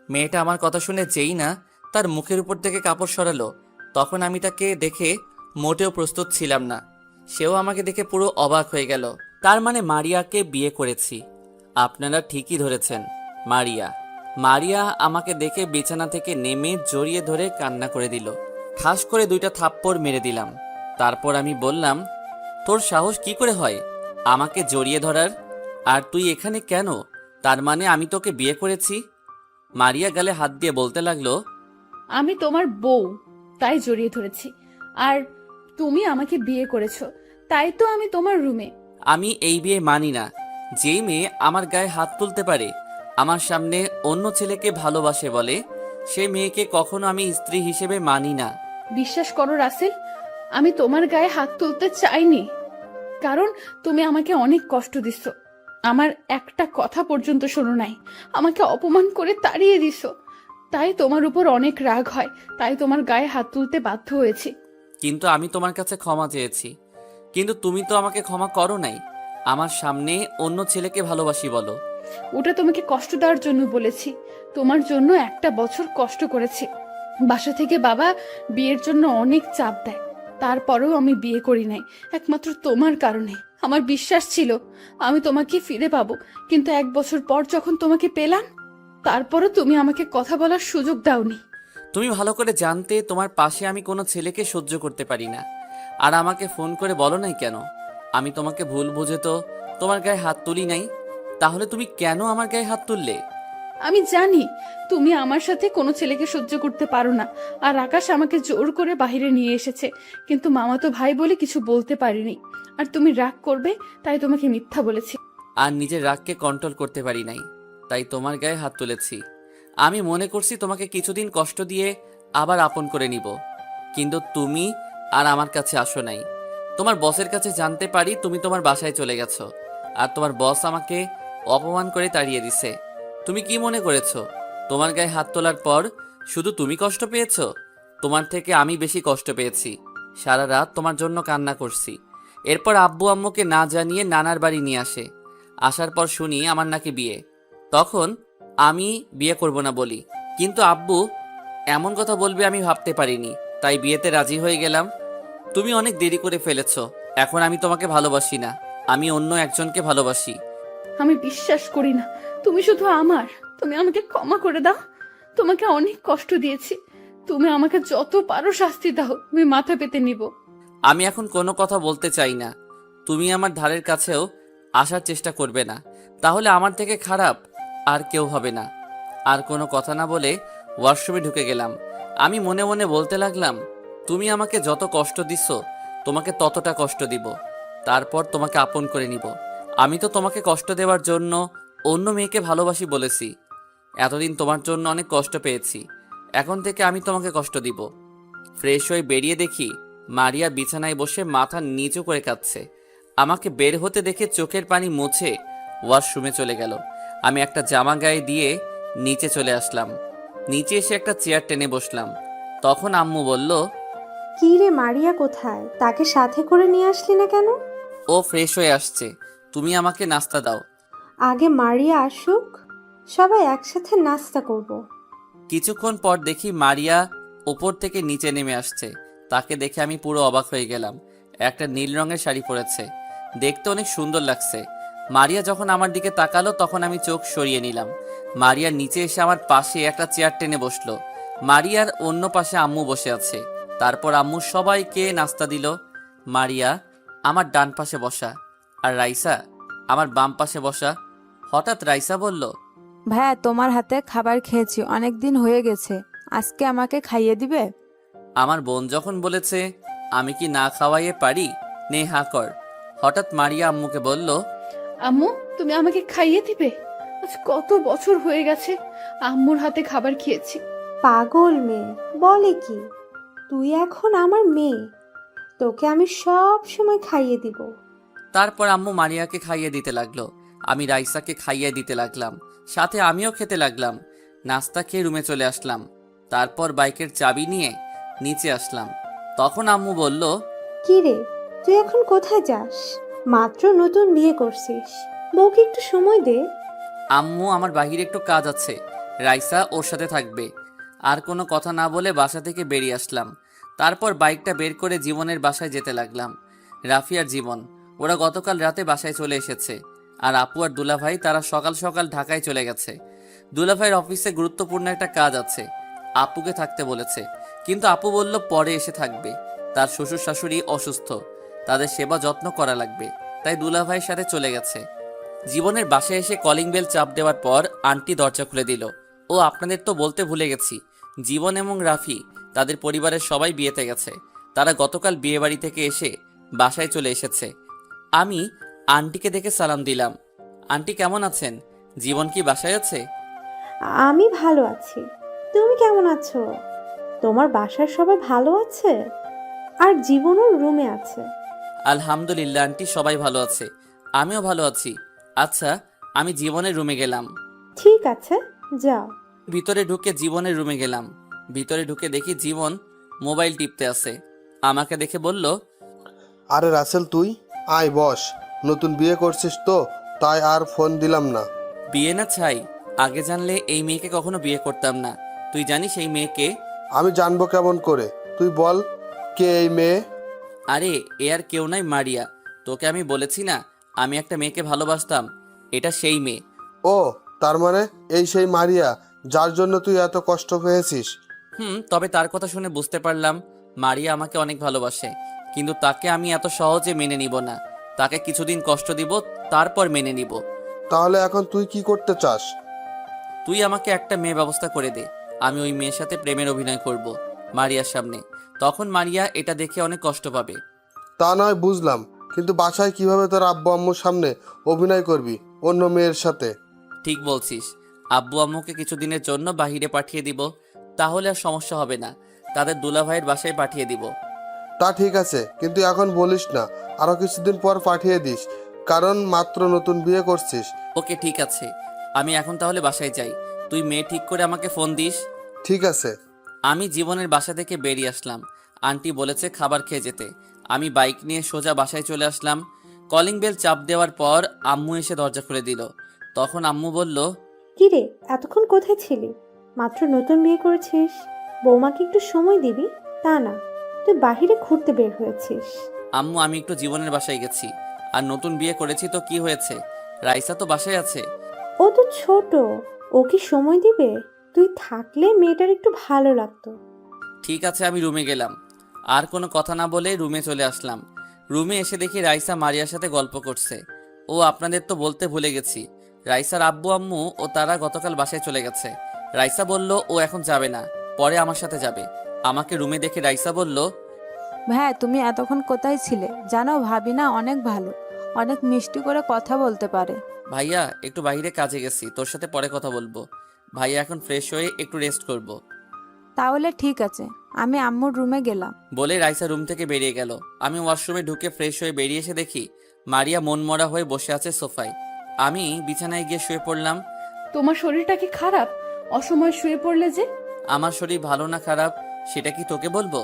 মেয়েটা আমার কথা শুনে যেই না তার মুখের উপর থেকে কাপড় সরালো, তখন আমি তাকে দেখে মোটেও প্রস্তুত ছিলাম না। সেও আমাকে দেখে পুরো অবাক হয়ে গেল। তার মানে মারিয়াকে বিয়ে করেছি। আপনারা ঠিকই ধরেছেন, মারিয়া। মারিয়া আমাকে দেখে বিছানা থেকে নেমে জড়িয়ে ধরে কান্না করে দিল। ঠাস করে 2টা থাপ্পড় মেরে দিলাম। তারপর আমি বললাম, তোর সাহস কি করে হয় আমাকে জড়িয়ে ধরার? আর তুই এখানে কেন? তার মানে আমি তোকে বিয়ে করেছি? মারিয়া গালে হাত দিয়ে বলতে লাগলো, আমি তোমার বউ, তাই জড়িয়ে ধরেছি। আর তুমি আমাকে বিয়ে করেছো, তাই তো আমি তোমার রুমে। আমি এই বিয়ে মানি না। যেই মেয়ে আমার গায়ে হাত তুলতে পারে, আমার সামনে অন্য ছেলেকে ভালোবাসে বলে, সে মেয়েকে কখনো আমি স্ত্রী হিসেবে মানি না। বিশ্বাস করো রাসেল, আমি তোমার গায়ে হাত তুলতে চাইনি, কারণ তুমি আমাকে অনেক কষ্ট দিচ্ছ। আমার একটা কথা পর্যন্ত শোনো নাই, আমাকে অপমান করে তাড়িয়ে দিছ। তাই তোমার উপর অনেক রাগ হয়, তাই তোমার গায়ে হাত তুলতে বাধ্য হয়েছি। কিন্তু আমি তোমার কাছে ক্ষমা চেয়েছি, কিন্তু তুমি তো আমাকে ক্ষমা করো নাই। আমার সামনে অন্য ছেলেকে ভালোবাসি বলো। ওটা তোমাকে কষ্ট দেওয়ার জন্য বলেছি। তোমার জন্য 1 বছর কষ্ট করেছি। বাসা থেকে বাবা বিয়ের জন্য অনেক চাপ দেয়, তারপরেও আমি বিয়ে করি নাই, একমাত্র তোমার কারণে। আমার বিশ্বাস ছিল আমি তোমাকে ফিরে পাবো, কিন্তু 1 বছর পর যখন তোমাকে পেলাম, তারপরও তুমি আমাকে কথা বলার সুযোগ দাওনি। তুমি ভালো করে জানতে তোমার পাশে আমি কোনো ছেলেকে সহ্য করতে পারি না। আর আমাকে ফোন করে বলো নাই কেন? আমি তোমাকে ভুল বুঝে তো তোমার গায়ে হাত তুলি নাই। তাহলে তুমি কেন আমার গায়ে হাত তুললে? আমি জানি তুমি আমার সাথে কোনো ছেলেকে সহ্য করতে পারো না, আর আকাশ আমাকে জোর করে বাইরে নিয়ে এসেছে, কিন্তু মামাতো ভাই বলে কিছু বলতে পারিনি। আর তুমি রাগ করবে তাই তোমাকে মিথ্যা বলেছি। আর নিজের রাগকে কন্ট্রোল করতে পারি নাই, তাই তোমার গায়ে হাত তুলেছি। আমি মনে করছি তোমাকে কিছুদিন কষ্ট দিয়ে আবার আপন করে নিব, কিন্তু তুমি আর আমার কাছে আসো নাই। তোমার বসের কাছে জানতে পারি তুমি তোমার বাসায় চলে গেছো, আর তোমার বস আমাকে অপমান করে তাড়িয়ে দিছে। তুমি কি মনে করেছো তোমার গায়ে হাত তোলার পর শুধু তুমি কষ্ট পেয়েছো? তোমার থেকে আমি বেশি কষ্ট পেয়েছি। সারা রাত তোমার জন্য কান্না করছি। এরপর আব্বু আম্মুকে না জানিয়ে নানার বাড়ি নিয়ে আসে। আসার পর শুনি আমার নাকি বিয়ে। তখন আমি বিয়ে করব না বলি, কিন্তু আব্বু এমন কথা বলবে আমি ভাবতে পারিনি, তাই বিয়েতে রাজি হয়ে গেলাম। তুমি অনেক দেরি করে ফেলেছো। এখন আমি তোমাকে ভালোবাসি না, আমি অন্য একজনকে ভালোবাসি। আমি বিশ্বাস করি না তুমি শুধু আমার। তুমি আমাকে ক্ষমা করে দাও, তোমাকে অনেক কষ্ট দিয়েছি। তুমি আমাকে যত পারো শাস্তি দাও, আমি মাথা পেতে নিব। আমি এখন কোনো কথা বলতে চাই না। তুমি আমার ধারের কাছেও আসার চেষ্টা করবে না, তাহলে আমার থেকে খারাপ আর কেউ হবে না। আর কোনো কথা না বলে ওয়াশরুমে ঢুকে গেলাম। আমি মনে মনে বলতে লাগলাম, তুমি আমাকে যত কষ্ট দিচ্ছ তোমাকে ততটা কষ্ট দিব, তারপর তোমাকে আপন করে নিব। আমি তো তোমাকে কষ্ট দেওয়ার জন্য অন্য মেয়েকে ভালোবাসি বলেছি। এতদিন তোমার জন্য অনেক কষ্ট পেয়েছি, এখন থেকে আমি তোমাকে কষ্ট দিব। ফ্রেশ হয়ে বেরিয়ে দেখি মারিয়া বিছানায় বসে মাথা নিচু করে কাঁদছে। আমাকে বের হতে দেখে চোখের পানি মুছে ওয়াশরুমে চলে গেল। আমি একটা জামা গায়ে দিয়ে নিচে চলে আসলাম। নিচে এসে একটা চেয়ার টেনে বসলাম। তখন আম্মু বলল, কি রে, মারিয়া কোথায়? তাকে সাথে করে নিয়ে আসলি না কেন? ও ফ্রেশ হয়ে আসছে, তুমি আমাকে নাস্তা দাও। আগে মারিয়া আসুক, সবাই একসাথে নাস্তা করব। কিছুক্ষণ পর দেখি মারিয়া ওপর থেকে নিচে নেমে আসছে। তাকে দেখে আমি পুরো অবাক হয়ে গেলাম। একটা নীল রঙের শাড়ি পরেছে, দেখতে অনেক সুন্দর লাগছে। মারিয়া যখন আমার দিকে তাকালো তখন আমি চোখ সরিয়ে নিলাম। মারিয়া নিচে এসে আমার পাশে একটা চেয়ার টেনে বসলো। মারিয়ার অন্য পাশে আম্মু বসে আছে। তারপর আম্মু সবাইকে নাস্তা দিল। মারিয়া আমার ডান পাশে বসা, আর রাইসা আমার বাম পাশে বসা। হঠাৎ রাইসা বলল, ভাইয়া, তোমার হাতে খাবার খেয়েছি, অনেক দিন হয়ে গেছে, আজকে আমাকে খাইয়ে দিবে? আমার বোন যখন বলেছে আমি কি না খাওয়াইয়ে পারি, নে হা কর। হঠাৎ মারিয়া আম্মুকে বলল, আম্মু, তুমি আমাকে খাইয়ে দিবে? আজ কত বছর হয়ে গেছে আম্মুর হাতে খাবার খেয়েছি। পাগল মেয়ে, বলে কি? তুই এখন আমার মেয়ে, তোকে আমি সব সময় খাইয়ে দিব। তারপর আম্মু মারিয়াকে খাইয়ে দিতে লাগলো। আমি রাইসাকে খাইয়ে দিতে লাগলাম, সাথে আমিও খেতে লাগলাম। নাস্তা খেয়ে রুমে চলে আসলাম। তারপর বাইকের চাবি নিয়ে নিচে আসলাম। তখন আম্মু বলল, কি রে, তুই এখন কোথায় যাস? মাত্র নতুন বিয়ে করছিস, বউকে একটু সময় দে। আম্মু আমার বাহিরে একটু কাজ আছে, রাইসা ওর সাথে থাকবে। আর কোনো কথা না বলে বাসা থেকে বেরিয়ে আসলাম। তারপর বাইকটা বের করে জীবনের বাসায় যেতে লাগলাম। রাফি আর জীবন ওরা গতকাল রাতে বাসায় চলে এসেছে। আর আপু আর দুলাভাই তারা সকাল সকাল ঢাকায় চলে গেছে। দুলাভাইয়ের অফিসে গুরুত্বপূর্ণ একটা কাজ আছে, আপুকে থাকতে বলেছে। কিন্তু আপু বলল পরে এসে থাকবে, তার শ্বশুর শাশুড়ি অসুস্থ, তাদের সেবা যত্ন করা লাগবে, তাই দুলাভাইয়ের সাথে চলে গেছে। জীবনের বাসায় এসে কলিং বেল চাপ দেওয়ার পর আন্টি দরজা খুলে দিল। ও আপনাদের তো বলতে ভুলে গেছি, জীবন এবং রাফি তাদের পরিবারের সবাই বিয়েতে গেছে। তারা গতকাল বিয়ে বাড়ি থেকে এসে বাসায় চলে এসেছে। আমি আন্টিকে দেখে সালাম দিলাম। আন্টি কেমন আছেন? জীবন কি বাসায় আছে? আমি ভালো আছি, তুমি কেমন আছো? তোমার বাসার সবাই ভালো আছে? আর জীবনও রুমে আছে। আলহামদুলিল্লাহ আন্টি, সবাই ভালো আছে, আমিও ভালো আছি। আচ্ছা, আমি জীবনের রুমে গেলাম। ঠিক আছে, যাও। ভিতরে ঢুকে জীবনের রুমে গেলাম। ভিতরে ঢুকে দেখি জীবন মোবাইল টিপতে আছে। আমাকে দেখে বলল, আরে রাসেল, তুই আয় বস। নতুন বিয়ে করছিস তো, তাই আর ফোন দিলাম না। বিয়ে না ছাই, আগে জানলে এই মেয়েকে কখনো বিয়ে করতাম না। তুই জানিস এই মেয়েকে? আমি জানবো কেমন করে? তুই বল, কে এই মেয়ে? আরে এ আর কেউ নাই, মারিয়া। তোকে আমি বলেছি না আমি একটা মেয়েকে ভালোবাসতাম, এটা সেই মেয়ে। ও, তার মানে এই সেই মারিয়া যার জন্য তুই এত কষ্ট পেয়েছিস? তবে তার কথা শুনে বুঝতে পারলাম মারিয়া আমাকে অনেক ভালোবাসে, কিন্তু তাকে আমি এত সহজে মেনে নিব না। তাকে কিছুদিন কষ্ট দিব, তারপর মেনে নিব। তাহলে এখন তুই কি করতে চাস? তুই আমাকে একটা মেয়ে ব্যবস্থা করে দে, আমি ওই মেয়ের সাথে প্রেমের অভিনয় করব মারিয়ার সামনে। তখন মারিয়া এটা দেখে অনেক কষ্ট পাবে। তা নয় বুঝলাম, কিন্তু বাসায় কিভাবে তোর আব্বু আম্মুর সামনে অভিনয় করবি অন্য মেয়ের সাথে? ঠিক বলছিস, আব্বু আম্মুকে কিছুদিনের জন্য বাহিরে পাঠিয়ে দিব, তাহলে আর সমস্যা হবে না। তাদের দুলাভাইয়ের বাসায় পাঠিয়ে দিব। তা ঠিক আছে, কিন্তু এখন বলিস না, আরো কিছুদিন পর পাঠিয়ে দিস, কারণ মাত্র নতুন বিয়ে করছিস। ওকে ঠিক আছে, আমি এখন তাহলে বাসায় যাই। তুই মেয়ে ঠিক করে আমাকে ফোন দিস। ঠিক আছে। আমি জীবনের বাসা থেকে বেরিয়ে আসলাম। আন্টি বলেছে খাবার খেয়ে যেতে। আমি বাইক নিয়ে সোজা বাসায় চলে আসলাম। কলিং বেল চাপ দেওয়ার পর আম্মু এসে দরজা খুলে দিল। তখন আম্মু বলল, কিরে, এতক্ষণ কোথায় ছিলি? মাত্র নতুন বিয়ে করেছিস, বৌমাকে একটু সময় দিবি। তা না, তুই বাহিরে ঘুরতে বের হয়েছিস। আম্মু আমি একটু জীবনের বাসায় গেছি। আর নতুন বিয়ে করেছি তো কি হয়েছে, রাইসা তো বাসায় আছে। ও তো ছোট, ও কি সময় দিবে? তুই থাকলে মেয়েটার একটু ভালো লাগতো। ঠিক আছে, আমি রুমে গেলাম। আর কোনো কথা না বলে রুমে চলে আসলাম। রুমে এসে দেখি রাইসা মারিয়ার সাথে গল্প করছে। ও আপনাদের তো বলতে ভুলে গেছি, রাইসার আব্বু আম্মু ও তারা গতকাল বাসায় চলে গেছে। রাইসা বলল ও এখন যাবে না, পরে আমার সাথে যাবে। আমাকে রুমে দেখে রাইসা বলল, ভাইয়া তুমি এতক্ষণ কোথায় ছিলে? জানো ভাবি না অনেক ভালো, অনেক মিষ্টি করে কথা বলতে পারে। ভাইয়া একটু বাইরে কাজে গেছি, তোর সাথে পরে কথা বলবো। ভাইয়া এখন ফ্রেশ হয়ে একটু রেস্ট করব। তাহলে ঠিক আছে, আমি আম্মুর রুমে গেলাম। বলে রাইসা রুম থেকে বেরিয়ে গেল। আমি ওয়াশরুমে ঢুকে ফ্রেশ হয়ে বেরিয়ে এসে দেখি মারিয়া মনমরা হয়ে বসে আছে সোফায়। আমি বিছানায় গিয়ে শুয়ে পড়লাম। তোমার শরীরটা কি খারাপ? অসময়ে শুয়ে পড়লে যে। আমার শরীর ভালো না খারাপ সেটা কি তোকে বলবো?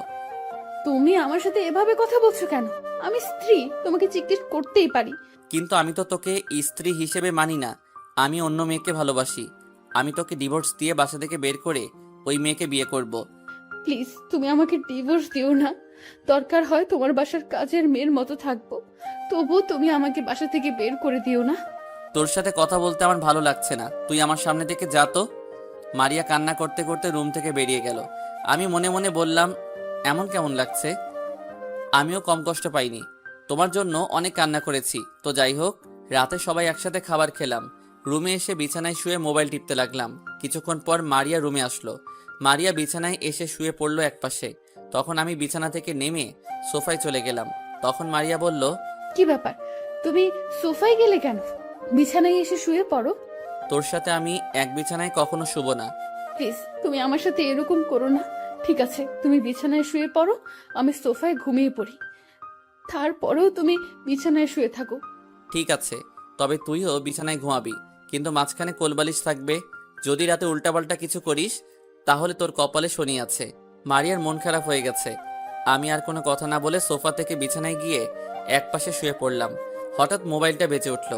তুমি আমার সাথে এভাবে কথা বলছো কেন? আমি স্ত্রী, তোমাকে জিজ্ঞেস করতেই পারি। কিন্তু আমি তো তোকে স্ত্রী হিসেবে মানি না, আমি অন্য মেয়েকে ভালোবাসি। আমি তোকে ডিভোর্স দিয়ে বাসা থেকে বের করে ওই মেয়েকে বিয়ে করব। প্লিজ তুমি আমাকে ডিভোর্স দিও না। দরকার হয় তোমার বাসার কাজের মেয়ের মতো থাকবো, তবুও তুমি আমাকে বাসা থেকে বের করে দিও না। তোর সাথে কথা বলতে আমার ভালো লাগছে না, তুই আমার সামনে থেকে যা তো। মারিয়া কান্না করতে করতে রুম থেকে বেরিয়ে গেল। আমি মনে মনে বললাম, এমন কেমন লাগছে? আমিও কম কষ্ট পাইনি, তোমার জন্য অনেক কান্না করেছি। তো যাই হোক, রাতে সবাই একসাথে খাবার খেলাম। রুমে এসে বিছানায় শুয়ে মোবাইল টিপতে লাগলাম। কিছুক্ষণ পর মারিয়া রুমে আসলো। মারিয়া বিছানায় এসে শুয়ে পড়লো একপাশে। তখন আমি বিছানা থেকে নেমে সোফায় চলে গেলাম। তখন মারিয়া বলল, কি ব্যাপার, তুমি সোফায় গেলে কেন? বিছানায় এসে শুয়ে পড়ো। তোর সাথে আমি এক বিছানায় কখনো শুব না। প্লিজ তুমি আমার সাথে এরকম করো না। ঠিক আছে, তুমি বিছানায় শুয়ে পড়ো, আমি সোফায় ঘুমিয়ে পড়ি। তারপরেও তুমি বিছানায় শুয়ে থাকো। ঠিক আছে, তবে তুইও বিছানায় ঘুমাবি, কিন্তু মাঝখানে কোলবালিশ থাকবে। যদি রাতে উল্টাপাল্টা কিছু করিস তাহলে তোর কপালে শনি আছে। মারিয়ার মন খারাপ হয়ে গেছে। আমি আর কোনো কথা না বলে সোফা থেকে বিছানায় গিয়ে একপাশে শুয়ে পড়লাম। হঠাৎ মোবাইলটা বেজে উঠল।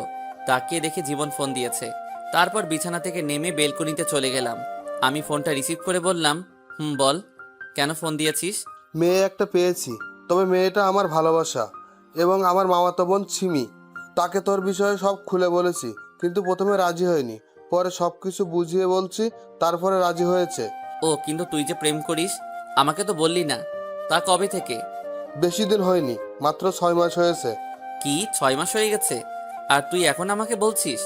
তাকিয়ে দেখি জীবন ফোন দিয়েছে। তারপর বিছানা থেকে নেমে বেলকনিতে চলে গেলাম। আমি ফোনটা রিসিভ করে বললাম, বল, কেন ফোন দিয়েছিস? মেয়ে একটা পেয়েছি, তবে মেয়েটা আমার ভালোবাসা এবং আমার মামাতো বোন সিমি। তাকে তোর বিষয়ে সব খুলে বলেছি, কিন্তু প্রথমে রাজি হয়নি, পরে সব কিছু বুঝিয়ে বলছি, তারপরে রাজি হয়েছে। ও, কিন্তু তুই যে প্রেম করিস আমাকে তো বললি না। তা কবে থেকে? বেশি দিন হয়নি, মাত্র 6 মাস হয়েছে। কি 6 মাস হয়ে গেছে? আর তুই এখন আমাকে বলছিস?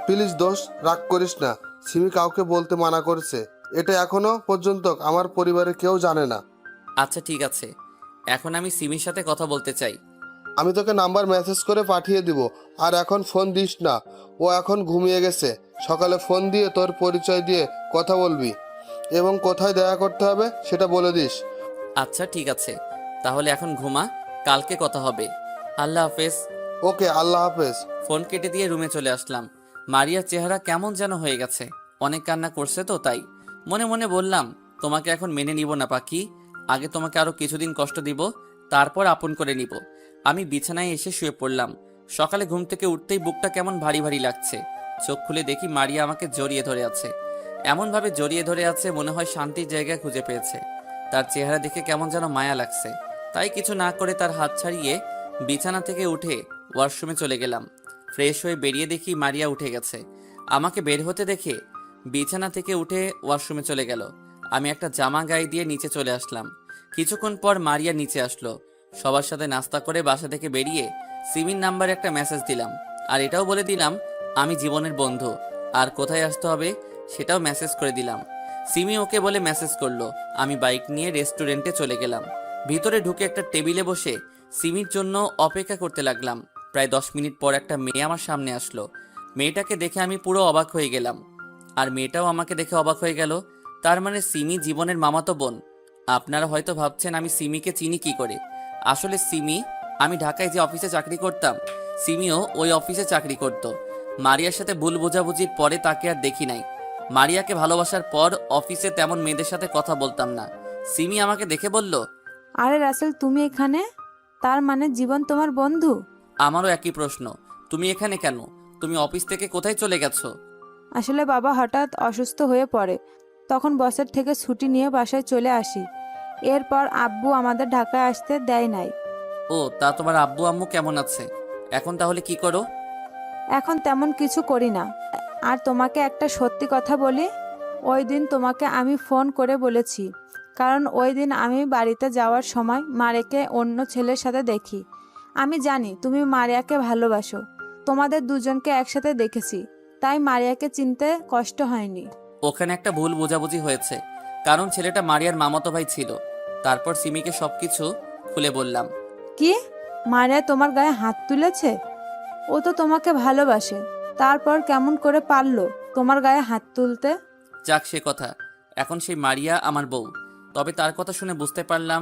প্লিজ দোষ, রাগ করিস না। সিমি কাউকে বলতে মানা করেছে, এটা এখনো পর্যন্ত আমার পরিবারের কেউ জানে না। আচ্ছা ঠিক আছে, এখন আমি সিমির সাথে কথা বলতে চাই। আমি তোকে নাম্বার মেসেজ করে পাঠিয়ে দিব, আর এখন ফোন দিস না। ও এখন ঘুমিয়ে গেছে। সকালে ফোন দিয়ে তোর পরিচয় দিয়ে কথা বলবি এবং কোথায় দেখা করতে হবে সেটা বলে দিস। আচ্ছা ঠিক আছে, তাহলে এখন ঘুমা, কালকে কথা হবে। আল্লাহ হাফেজ। ওকে, আল্লাহ হাফেজ। ফোন কেটে দিয়ে রুমে চলে আসলাম। মারিয়ার চেহারা কেমন যেন হয়ে গেছে, অনেক কান্না করছে তো তাই। মনে মনে বললাম, তোমাকে এখন মেনে নিব না পাখি, আগে তোমাকে আরো কিছুদিন কষ্ট দিব, তারপর আপন করে নিব। আমি বিছানায় এসে শুয়ে পড়লাম। সকালে ঘুম থেকে উঠতেই বুকটা কেমন ভারী ভারী লাগছে। চোখ খুলে দেখি মারিয়া আমাকে জড়িয়ে ধরে আছে। এমনভাবে জড়িয়ে ধরে আছে মনে হয় শান্তির জায়গা খুঁজে পেয়েছে। তার চেহারা দেখে কেমন যেন মায়া লাগছে, তাই কিছু না করে তার হাত ছাড়িয়ে বিছানা থেকে উঠে ওয়াশরুমে চলে গেলাম। ফ্রেশ হয়ে বেরিয়ে দেখি মারিয়া উঠে গেছে। আমাকে বের হতে দেখে বিছানা থেকে উঠে ওয়াশরুমে চলে গেল। আমি একটা জামা গায়ে দিয়ে নিচে চলে আসলাম। কিছুক্ষণ পর মারিয়া নিচে আসলো। সবার সাথে নাস্তা করে বাসা থেকে বেরিয়ে সিমির নাম্বারে একটা মেসেজ দিলাম, আর এটাও বলে দিলাম আমি জীবনের বন্ধু, আর কোথায় আসতে হবে সেটাও মেসেজ করে দিলাম। সিমি ওকে বলে মেসেজ করলো। আমি বাইক নিয়ে রেস্টুরেন্টে চলে গেলাম। ভিতরে ঢুকে একটা টেবিলে বসে সিমির জন্য অপেক্ষা করতে লাগলাম। প্রায় 10 মিনিট পর একটা মেয়ে আমার সামনে আসলো। মেয়েটাকে দেখে আমি পুরো অবাক হয়ে গেলাম, আর মেয়েটাও আমাকে দেখে অবাক হয়ে গেল। তার মানে সিমি জীবনের মামাতো বোন। আপনারা হয়তো ভাবছেন আমি সিমিকে চিনি কি করে। আসলে সিমি, আমি ঢাকায় যে অফিসে চাকরি করতাম, সিমিও ওই অফিসে চাকরি করত। মারিয়ার সাথে ভুল বোঝাবুঝির পরে তাকে আর দেখি নাই। মারিয়াকে ভালোবাসার পর অফিসে তেমন মেয়েদের সাথে কথা বলতাম না। সিমি আমাকে দেখে বলল, আরে রাসেল, তুমি এখানে? তার মানে জীবন তোমার বন্ধু? আমারও একই প্রশ্ন, তুমি এখানে কেন? তুমি অফিস থেকে কোথায় চলে গেছো? আসলে বাবা হঠাৎ অসুস্থ হয়ে পড়ে, তখন বসের থেকে ছুটি নিয়ে বাসায় চলে আসি। এরপর আব্বু আমাদের ঢাকায় আসতে দেয় নাই। ও, তা তোমার আব্বু আম্মু কেমন আছে? এখন তাহলে কি করো? এখন তেমন কিছু করি না। আর তোমাকে একটা সত্যি কথা বলি, ওই দিন তোমাকে আমি ফোন করে বলেছি, কারণ ওই দিন আমি বাড়িতে যাওয়ার সময় মারিয়াকে অন্য ছেলের সাথে দেখি। আমি জানি তুমি মারিয়াকে ভালোবাসো, তোমাদের দুজনকে একসাথে দেখেছি, তাই মারিয়াকে চিনতে কষ্ট হয়নি। ওখানে একটা ভুল বোঝাবুঝি হয়েছে, কারণ ছেলেটা মারিয়ার মামাতো ভাই ছিল। তারপর সিমিকে সবকিছু খুলে বললাম। কি? মারিয়া তোমার গায়ে হাত তুলেছে? ও তো তোমাকে ভালোবাসে, তারপর কেমন করে পারলো তোমার গায়ে হাত তুলতে? যাক সে কথা, এখন সেই মারিয়া আমার বউ। তবে তার কথা শুনে বুঝতে পারলাম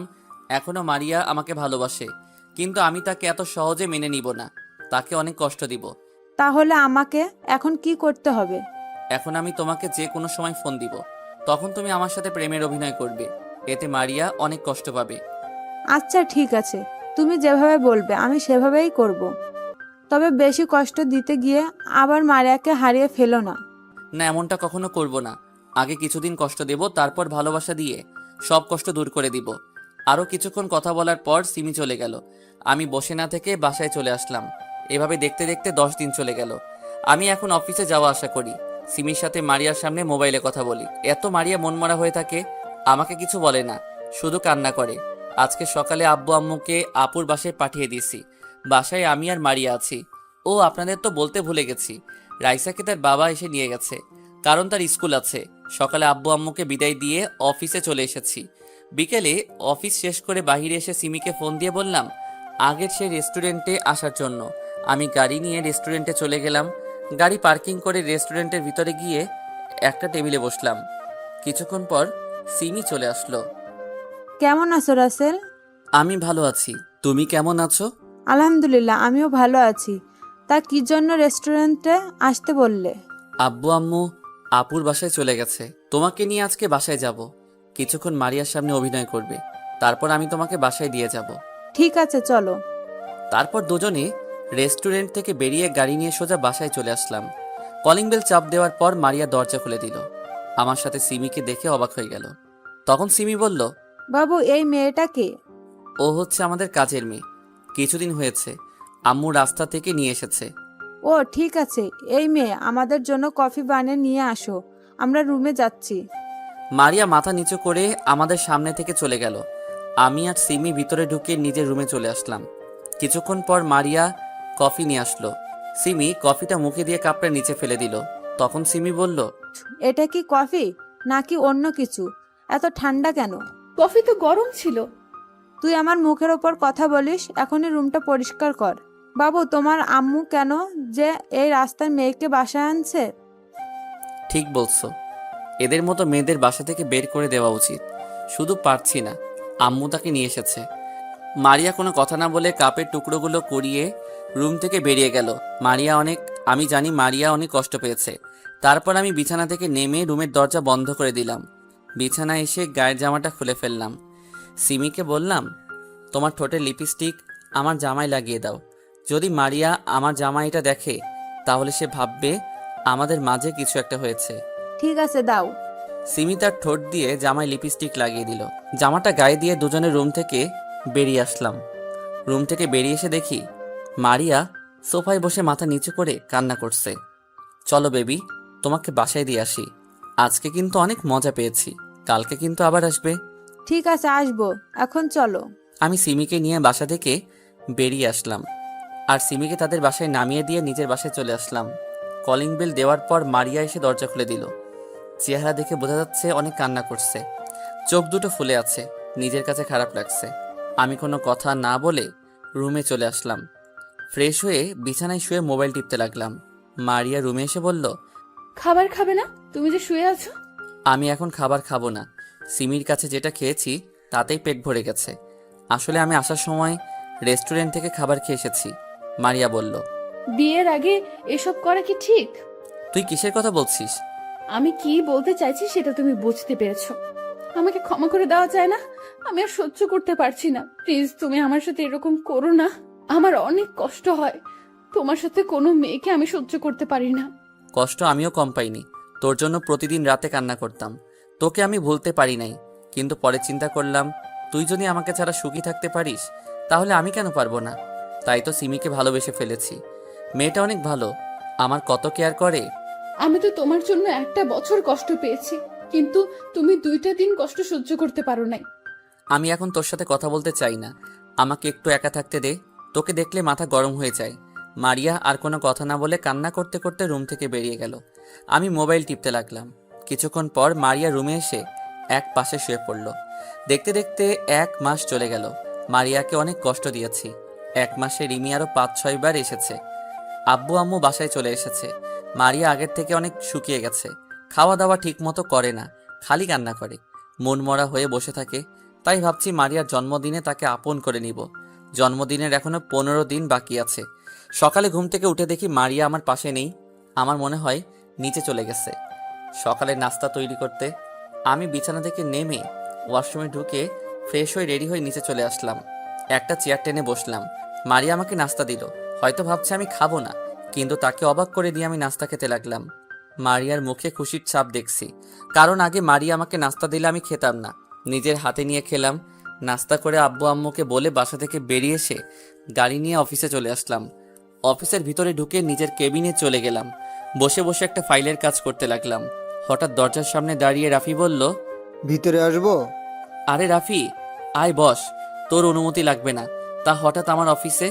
এখনো মারিয়া আমাকে ভালোবাসে, কিন্তু আমি তাকে এত সহজে মেনে নিব না, তাকে অনেক কষ্ট দিব। তাহলে আমাকে এখন কি করতে হবে? এখন আমি তোমাকে যে কোনো সময় ফোন দিব, তখন তুমি আমার সাথে প্রেমের অভিনয় করবে, এতে মারিয়া অনেক কষ্ট পাবে। আচ্ছা ঠিক আছে, তুমি যেভাবে বলবে আমি সেভাবেই করব। তবে বেশি কষ্ট দিতে গিয়ে আবার মারিয়াকে হারিয়ে ফেলো না। না, এমনটা কখনো করব না। আগে কিছুদিন কষ্ট দেব, তারপর ভালোবাসা দিয়ে সব কষ্ট দূর করে দিব। আরও কিছুক্ষণ কথা বলার পর সিমি চলে গেল। আমি বসে না থেকে বাসায় চলে আসলাম। এভাবে দেখতে দেখতে 10 দিন চলে গেল। আমি এখন অফিসে যাওয়া আসা করি। সিমির সাথে মারিয়ার সামনে মোবাইলে কথা বলি। এত মারিয়া মনমরা হয়ে থাকে, আমাকে কিছু বলে না, শুধু কান্না করে। আজকে সকালে আব্বু আম্মুকে আপুর বাসায় পাঠিয়ে দিয়েছি। বাসায় আমি আর মারিয়া আছি। ও, আপনাদের তো বলতে ভুলে গেছি, রাইসাকে তার বাবা এসে নিয়ে গেছে, কারণ তার স্কুল আছে। সকালে আব্বু আম্মুকে বিদায় দিয়ে অফিসে চলে এসেছি। বিকেলে অফিস শেষ করে বাইরে এসে সিমিকে ফোন দিয়ে বললাম আগের সেই রেস্টুরেন্টে আসার জন্য। আমি গাড়ি নিয়ে রেস্টুরেন্টে চলে গেলাম। গাড়ি পার্কিং করে রেস্টুরেন্টের ভিতরে গিয়ে একটা টেবিলে বসলাম। কিছুক্ষণ পর সিমি চলে আসলো। কেমন আছো রাসেল? আমি ভালো আছি, তুমি কেমন আছো? আলহামদুলিল্লাহ, আমিও ভালো আছি। তা কি জন্য রেস্টুরেন্টে আসতে বললে? আব্বু আম্মু আপুর বাসায় চলে গেছে, তোমাকে নিয়ে আজকে বাসায় যাব। কিছুক্ষণ মারিয়ার সামনে অভিনয় করবে, তারপর আমি তোমাকে বাসায় দিয়ে যাব। ঠিক আছে চলো। তারপর দুজনে রেস্টুরেন্ট থেকে বেরিয়ে গাড়ি নিয়ে সোজা বাসায় চলে আসলাম। কলিং বেল চাপ দেওয়ার পর মারিয়া দরজা খুলে দিল। আমার সাথে সিমিকে দেখে অবাক হয়ে গেল। তখন সিমি বলল, বাবু এই মেয়েটা কে? ও হচ্ছে আমাদের কাজের মেয়ে। কিছুদিন হয়েছে আম্মু রাস্তা থেকে নিয়ে এসেছে। ও ঠিক আছে, এই মেয়ে আমাদের জন্য কফি বানিয়ে নিয়ে আসো, আমরা রুমে যাচ্ছি। মারিয়া মাথা নিচু করে আমাদের সামনে থেকে চলে গেল। আমি আর সিমি ভিতরে ঢুকে নিজের রুমে চলে আসলাম। কিছুক্ষণ পর মারিয়া কফি নিয়ে আসলো। সিমি কফিটা মুখে দিয়ে কাপটা নিচে ফেলে দিল। তখন সিমি বলল, এটা কি কফি নাকি অন্য কিছু? এত ঠান্ডা কেন? কফি তো গরম ছিল। তুই আমার মুখের ওপর কথা বলিস, এখনই রুমটা পরিষ্কার কর। বাবু তোমার আম্মু কেন যে এই রাস্তায় মেয়েকে বাসায় আনছে? ঠিক বলছো, এদের মতো মেয়েদের বাসা থেকে বের করে দেওয়া উচিত। শুধু পারছি না, আম্মু তাকে নিয়ে এসেছে। মারিয়া কোনো কথা না বলে কাপের টুকরোগুলো কুড়িয়ে রুম থেকে বেরিয়ে গেল। আমি জানি মারিয়া অনেক কষ্ট পেয়েছে। তারপর আমি বিছানা থেকে নেমে রুমের দরজা বন্ধ করে দিলাম। বিছানায় এসে গায়ের জামাটা খুলে ফেললাম। সিমিকে বললাম, তোমার ঠোঁটে লিপস্টিক আমার জামায় লাগিয়ে দাও। যদি মারিয়া আমার জামাইটা দেখে তাহলে সে ভাববে আমাদের মাঝে কিছু একটা হয়েছে। ঠিক আছে দাও। সিমি তার ঠোঁট দিয়ে জামায় লিপস্টিক লাগিয়ে দিল। জামাটা গায়ে দিয়ে দুজনে রুম থেকে বেরিয়ে আসলাম। রুম থেকে বেরিয়ে এসে দেখি মারিয়া সোফায় বসে মাথা নিচু করে কান্না করছে। চলো বেবি, তোমাকে বাসায় দিয়ে আসি। আজকে কিন্তু অনেক মজা পেয়েছি, কালকে কিন্তু আবার আসবে। ঠিক আছে আসবো, এখন চলো। আমি সিমিকে নিয়ে বাসা থেকে বেরিয়ে আসলাম আর সিমিকে তাদের বাসায় নামিয়ে দিয়ে নিজের বাসায় চলে আসলাম। কলিং বেল দেওয়ার পর মারিয়া এসে দরজা খুলে দিল। চেহারা দেখে বোঝা যাচ্ছে অনেক কান্না করছে, চোখ দুটো ফুলে আছে। নিজের কাছে খারাপ লাগছে। আমি কোনো কথা না বলে রুমে চলে আসলাম। ফ্রেশ হয়ে বিছানায় শুয়ে মোবাইল টিপতে লাগলাম। মারিয়া রুমে এসে বলল, খাবার খাবে না? তুমি যে শুয়ে আছো। আমি এখন খাবার খাবো না। সিমির কাছে যেটা খেয়েছি তাতেই পেট ভরে গেছে। আসলে আমি আসার সময় রেস্টুরেন্ট থেকে খাবার খেয়ে এসেছি। মারিয়া বলল, বিয়ের আগে এসব করা কি ঠিক? তুই কিসের কথা বলছিস? আমি কি বলতে চাইছি সেটা তুমি বুঝতে পেরেছো। আমাকে ক্ষমা করে দেওয়া যায় না? আমি আর সহ্য করতে পারছি না। প্লিজ তুমি আমার সাথে এরকম করো না। আমার অনেক কষ্ট হয়। তোমার সাথে কোনো মেয়েকে আমি সহ্য করতে পারি না। কষ্ট আমিও কম পাইনি। তোর জন্য প্রতিদিন রাতে কান্না করতাম। তোকে আমি ভুলতে পারি নাই। কিন্তু পরে চিন্তা করলাম, তুই যদি আমাকে ছাড়া সুখী থাকতে পারিস তাহলে আমি কেন পারবো না? তাই তো সিমিকে ভালোবেসে ফেলেছি। মেয়েটা অনেক ভালো, আমার কত কেয়ার করে। আমি তো তোমার জন্য একটা বছর কষ্ট পেয়েছি, কিন্তু তুমি 2টা দিন কষ্ট সহ্য করতে পারো নাই। আমি এখন তোর সাথে কথা বলতে চাই না, আমাকে একটু একা থাকতে দে। তোকে দেখলে মাথা গরম হয়ে যায়। মারিয়া আর কোনো কথা না বলে কান্না করতে করতে রুম থেকে বেরিয়ে গেল। আমি মোবাইল টিপতে লাগলাম। কিছুক্ষণ পর মারিয়া রুমে এসে এক পাশে শুয়ে পড়ল। দেখতে দেখতে 1 মাস চলে গেল। মারিয়াকে অনেক কষ্ট দিয়েছি। 1 মাসে রিমি আরও 5-6 বার এসেছে। আব্বু আম্মু বাসায় চলে এসেছে। মারিয়া আগের থেকে অনেক শুকিয়ে গেছে। খাওয়া দাওয়া ঠিক মতো করে না, খালি কান্না করে, মনমরা হয়ে বসে থাকে। তাই ভাবছি মারিয়ার জন্মদিনে তাকে আপন করে নিব। জন্মদিনের এখনো 15 দিন বাকি আছে। সকালে ঘুম থেকে উঠে দেখি মারিয়া আমার পাশে নেই। আমার মনে হয় নিচে চলে গেছে সকালে নাস্তা তৈরি করতে। আমি বিছানা থেকে নেমে ওয়াশরুমে ঢুকে ফ্রেশ হয়ে রেডি হয়ে নিচে চলে আসলাম। একটা চেয়ার টেনে বসলাম। মারিয়া আমাকে নাস্তা দিল। হয়তো ভাবছে আমি খাবো না, কিন্তু তাকে অবাক করে দিয়ে আমি নাস্তা খেতে লাগলাম। মারিয়ার মুখে খুশির ছাপ দেখছি, কারণ আগে মারিয়া আমাকে নাস্তা দিলে আমি খেতাম না, নিজের হাতে নিয়ে খেলাম। নাস্তা করে আব্বু আম্মুকে বলে বাসা থেকে বেরিয়ে এসে গাড়ি নিয়ে অফিসে চলে আসলাম। অফিসের ভিতরে ঢুকে নিজের কেবিনে চলে গেলাম। বসে বসে একটা ফাইলের কাজ করতে লাগলাম। হঠাৎ দরজার সামনে দাঁড়িয়ে রাফি বলল, ভিতরে আসবো? আরে রাফি, আয় বস। তোর অনুমতি লাগবে না। তা হঠাৎ আমার অফিসে?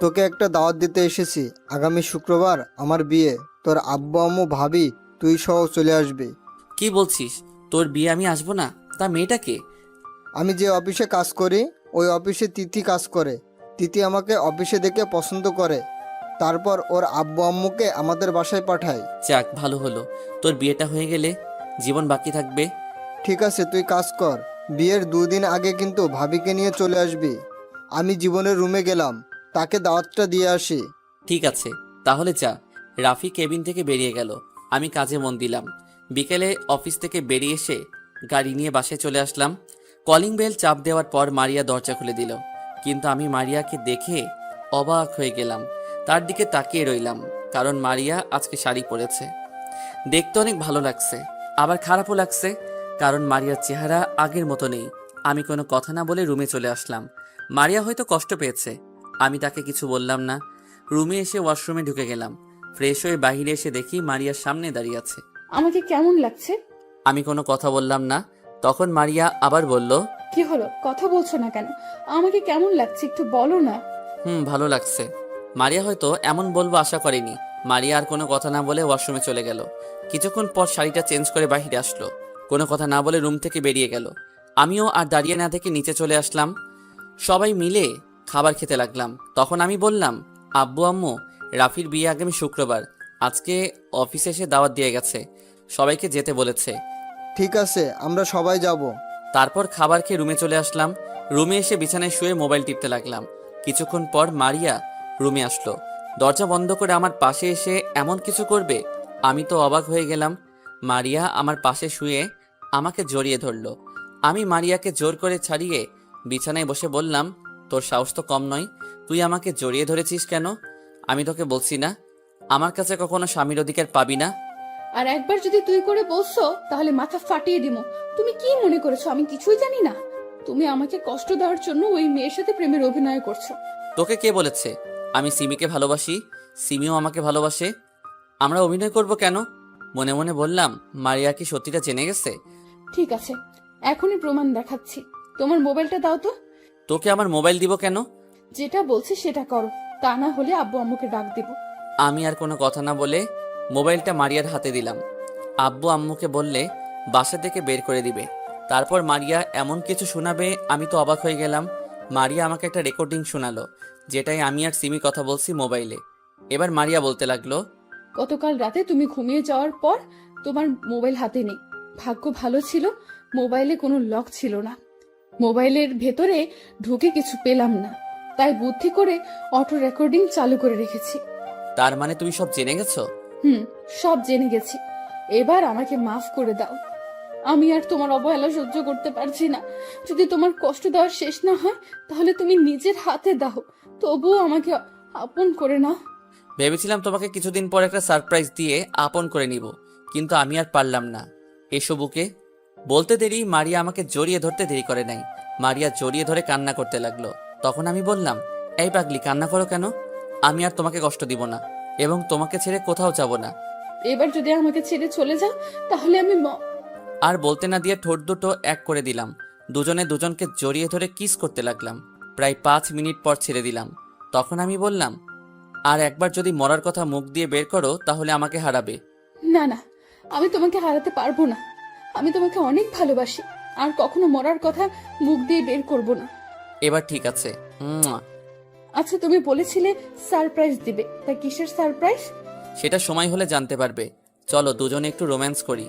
তোকে একটা দাওয়াত দিতে এসেছি। আগামী শুক্রবার আমার বিয়ে। তোর আব্বু আম্মু ভাবি তুই সহ চলে আসবি। কি বলছিস? তোর বিয়ে আমি আসবো না? তা মেয়েটাকে? আমি যে অফিসে কাজ করি ওই অফিসে তিথি কাজ করে। তিথি আমাকে অফিসে দেখে পছন্দ করে, তারপর ওর আব্বু আম্মুকে আমাদের বাসায় পাঠায়। যাক, ভালো হলো। তোর বিয়েটা হয়ে গেলে জীবন বাকি থাকবে। ঠিক আছে, তুই কাজ কর। বিয়ের 2 দিন আগে কিন্তু ভাবিকে নিয়ে চলে আসবি। আমি জীবনের রুমে গেলাম, তাকে দাওয়াতটা দিয়ে আসি। ঠিক আছে, তাহলে যা। রাফি কেবিন থেকে বেরিয়ে গেল। আমি কাজে মন দিলাম। বিকেলে অফিস থেকে বেরিয়ে এসে গাড়ি নিয়ে বাসায় চলে আসলাম। কলিং বেল চাপ দেওয়ার পর মারিয়া দরজা খুলে দিল, কিন্তু আমি মারিয়াকে দেখে অবাক হয়ে গেলাম। তার দিকে তাকিয়ে রইলাম, কারণ মারিয়া আজকে শাড়ি পরেছে। দেখতে অনেক ভালো লাগছে, আবার খারাপও লাগছে, কারণ মারিয়ার চেহারা আগের মতো নেই। আমি কোনো কথা না বলে রুমে চলে আসলাম। মারিয়া হয়তো কষ্ট পেয়েছে, আমি তাকে কিছু বললাম না। রুমে এসে ওয়াশরুমে ঢুকে গেলাম। ফ্রেশ হয়ে বাইরে এসে দেখি মারিয়ার সামনে দাঁড়িয়ে আছে। আমাকে কেমন লাগছে? আমি কোনো কথা বললাম না। তখন মারিয়া আবার বলল, কি হলো, কথা বলছো না কেন? আমাকে কেমন লাগছে একটু বলো না। ভালো লাগছে। মারিয়া হয়তো এমন বলবো আশা করেনি। মারিয়া আর কোনো কথা না বলে ওয়াশরুমে চলে গেল। কিছুক্ষণ পর শাড়িটা চেঞ্জ করে বাইরে আসলো, কোনো কথা না বলে রুম থেকে বেরিয়ে গেল। আমিও আর দাঁড়িয়ে না থেকে নিচে চলে আসলাম। সবাই মিলে খাবার খেতে লাগলাম। তখন আমি বললাম, আব্বু আম্মু, রাফির বিয়ে আগামী শুক্রবার, আজকে অফিসে এসে দাওয়াত দিয়ে গেছে, সবাইকে যেতে বলেছে। ঠিক আছে, আমরা সবাই যাব। তারপর খাবার খেয়ে রুমে চলে আসলাম। রুমে এসে বিছানায় শুয়ে মোবাইল টিপতে লাগলাম। কিছুক্ষণ পর মারিয়া রুমে আসলো। দরজা বন্ধ করে আমার পাশে এসে এমন কিছু করবে, আমি তো অবাক হয়ে গেলাম। মারিয়া আমার পাশে শুয়ে আমাকে জড়িয়ে ধরলো। আমি মারিয়াকে জোর করে ছাড়িয়ে বিছানায় বসে বললাম, তোর সাহস তো কম নয়, তুই আমাকে জড়িয়ে ধরেছিস কেন? আমি তোকে বলছি না আমার কাছে কখনো স্বামীর অধিকার পাবি না? আর একবার যদি তুই করে বলছো তাহলে মাথা ফাটিয়ে দিমো। তুমি কি মনে করেছো আমি কিছুই জানি না? তুমি আমাকে কষ্ট দেওয়ার জন্য ওই মেয়ের সাথে প্রেমের অভিনয় করছো। তোকে কে বলেছে আমি সিমিকে ভালোবাসি? সিমিও আমাকে ভালোবাসে, আমরা অভিনয় করব কেন? মনে মনে বললাম, মারিয়া কি সত্যিটা জেনে গেছে? ঠিক আছে, এখনই প্রমাণ দেখাচ্ছি। তোমার মোবাইলটা দাও তো। তোকে আমার মোবাইল দিব কেন? যেটা বলছি সেটা করো, তা না হলে আব্বু আম্মুকে ডাক দিব। আমি আর কোনো কথা না বলে মোবাইলটা মারিয়ার হাতে দিলাম। আব্বু আম্মুকে বললে বাসা থেকে বের করে দিবে। তারপর মারিয়া এমন কিছু শোনাবে, আমি তো অবাক হয়ে গেলাম। মারিয়া আমাকে একটা রেকর্ডিং শোনালো, যেটাই আমি আর সিমি কথা বলছি মোবাইলে। এবার মারিয়া বলতে লাগলো, গতকাল রাতে তুমি ঘুমিয়ে যাওয়ার পর তোমার মোবাইল হাতে নেই। ভাগ্য ভালো ছিল মোবাইলে কোনো লক ছিল না। মোবাইলের ভেতরে ঢুকে কিছু পেলাম না, তাই বুদ্ধি করে অটো রেকর্ডিং চালু করে রেখেছি। তার মানে তুমি সব জেনে গেছো? সব জেনে গেছি। এবার আমাকে মাফ করে দাও। আমি আর তোমার অবহেলা সহ্য করতে পারছি না। যদি তোমার কষ্ট দেওয়ার শেষ না হয় তাহলে তুমি নিজের হাতে দাও, তবুও আমাকে আপন করে নাও। ভেবেছিলাম তোমাকে কিছুদিন পর একটা সারপ্রাইজ দিয়ে আপন করে নিব, কিন্তু আমি আর পারলাম না। এসো বুকে। বলতে দেরি মারিয়া আমাকে জড়িয়ে ধরতে দেরি করে নাই। মারিয়া জড়িয়ে ধরে কান্না করতে লাগলো। তখন আমি বললাম, এই পাগলি, কান্না করো কেন? আমি আর তোমাকে কষ্ট দিব না এবং তোমাকে ছেড়ে কোথাও যাব না। এবার যদি আমাকে ছেড়ে চলে যাও তাহলে আমি আর বলতে না দিয়ে ঠোঁট দুটো এক করে দিলাম। দুজনে দুজনকে জড়িয়ে ধরে কিস করতে লাগলাম। প্রায় 5 মিনিট পর ছেড়ে দিলাম। তখন আমি বললাম, আর একবার যদি মরার কথা মুখ দিয়ে বের করো তাহলে আমাকে হারাবে। না না, আমি তোমাকে হারাতে পারবো না। আমি তোমাকে অনেক ভালোবাসি, আর কখনো মরার কথা মুখ দিয়ে বের করব না। এবার ঠিক আছে। আচ্ছা, তুমি বলেছিলে সারপ্রাইজ দিবে, তা কিসের সারপ্রাইজ? সেটা সময় হলে জানতে পারবে। চলো দুজনে একটু রোম্যান্স করি।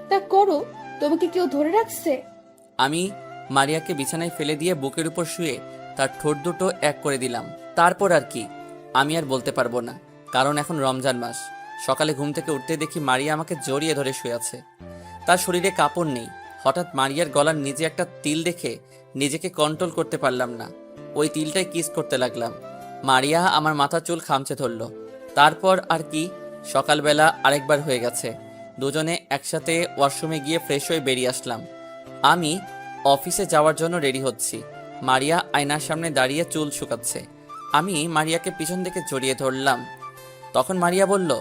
তা করো। তোমাকে কেউ ধরে রাখছে? আমি মারিয়াকে বিছানায় ফেলে দিয়ে বুকের উপর শুয়ে তার ঠোঁট দুটো এক করে দিলাম। তারপর আর কি আমি আর বলতে পারবো না, কারণ এখন রমজান মাস। সকালে ঘুম থেকে উঠতে দেখি মারিয়া আমাকে জড়িয়ে ধরে শুয়ে আছে। তার শরীরে কাপড় নেই। হঠাৎ মারিয়ার গলার নিচে একটা তিল দেখে নিজেকে কন্ট্রোল করতে পারলাম না। ওই তিলটাই কিস করতে লাগলাম। মারিয়া আমার মাথার চুল খামচে ধরল। তারপর আর কি, সকালবেলা আরেকবার হয়ে গেছে। দুজনে একসাথে ওয়াশরুমে গিয়ে ফ্রেশ হয়ে বেরিয়ে আসলাম। আমি অফিসে যাওয়ার জন্য রেডি হচ্ছি। মারিয়া আয়নার সামনে দাঁড়িয়ে চুল শুকাচ্ছে। আমি মারিয়াকে পিছন থেকে জড়িয়ে ধরলাম। তখন মারিয়া বলল,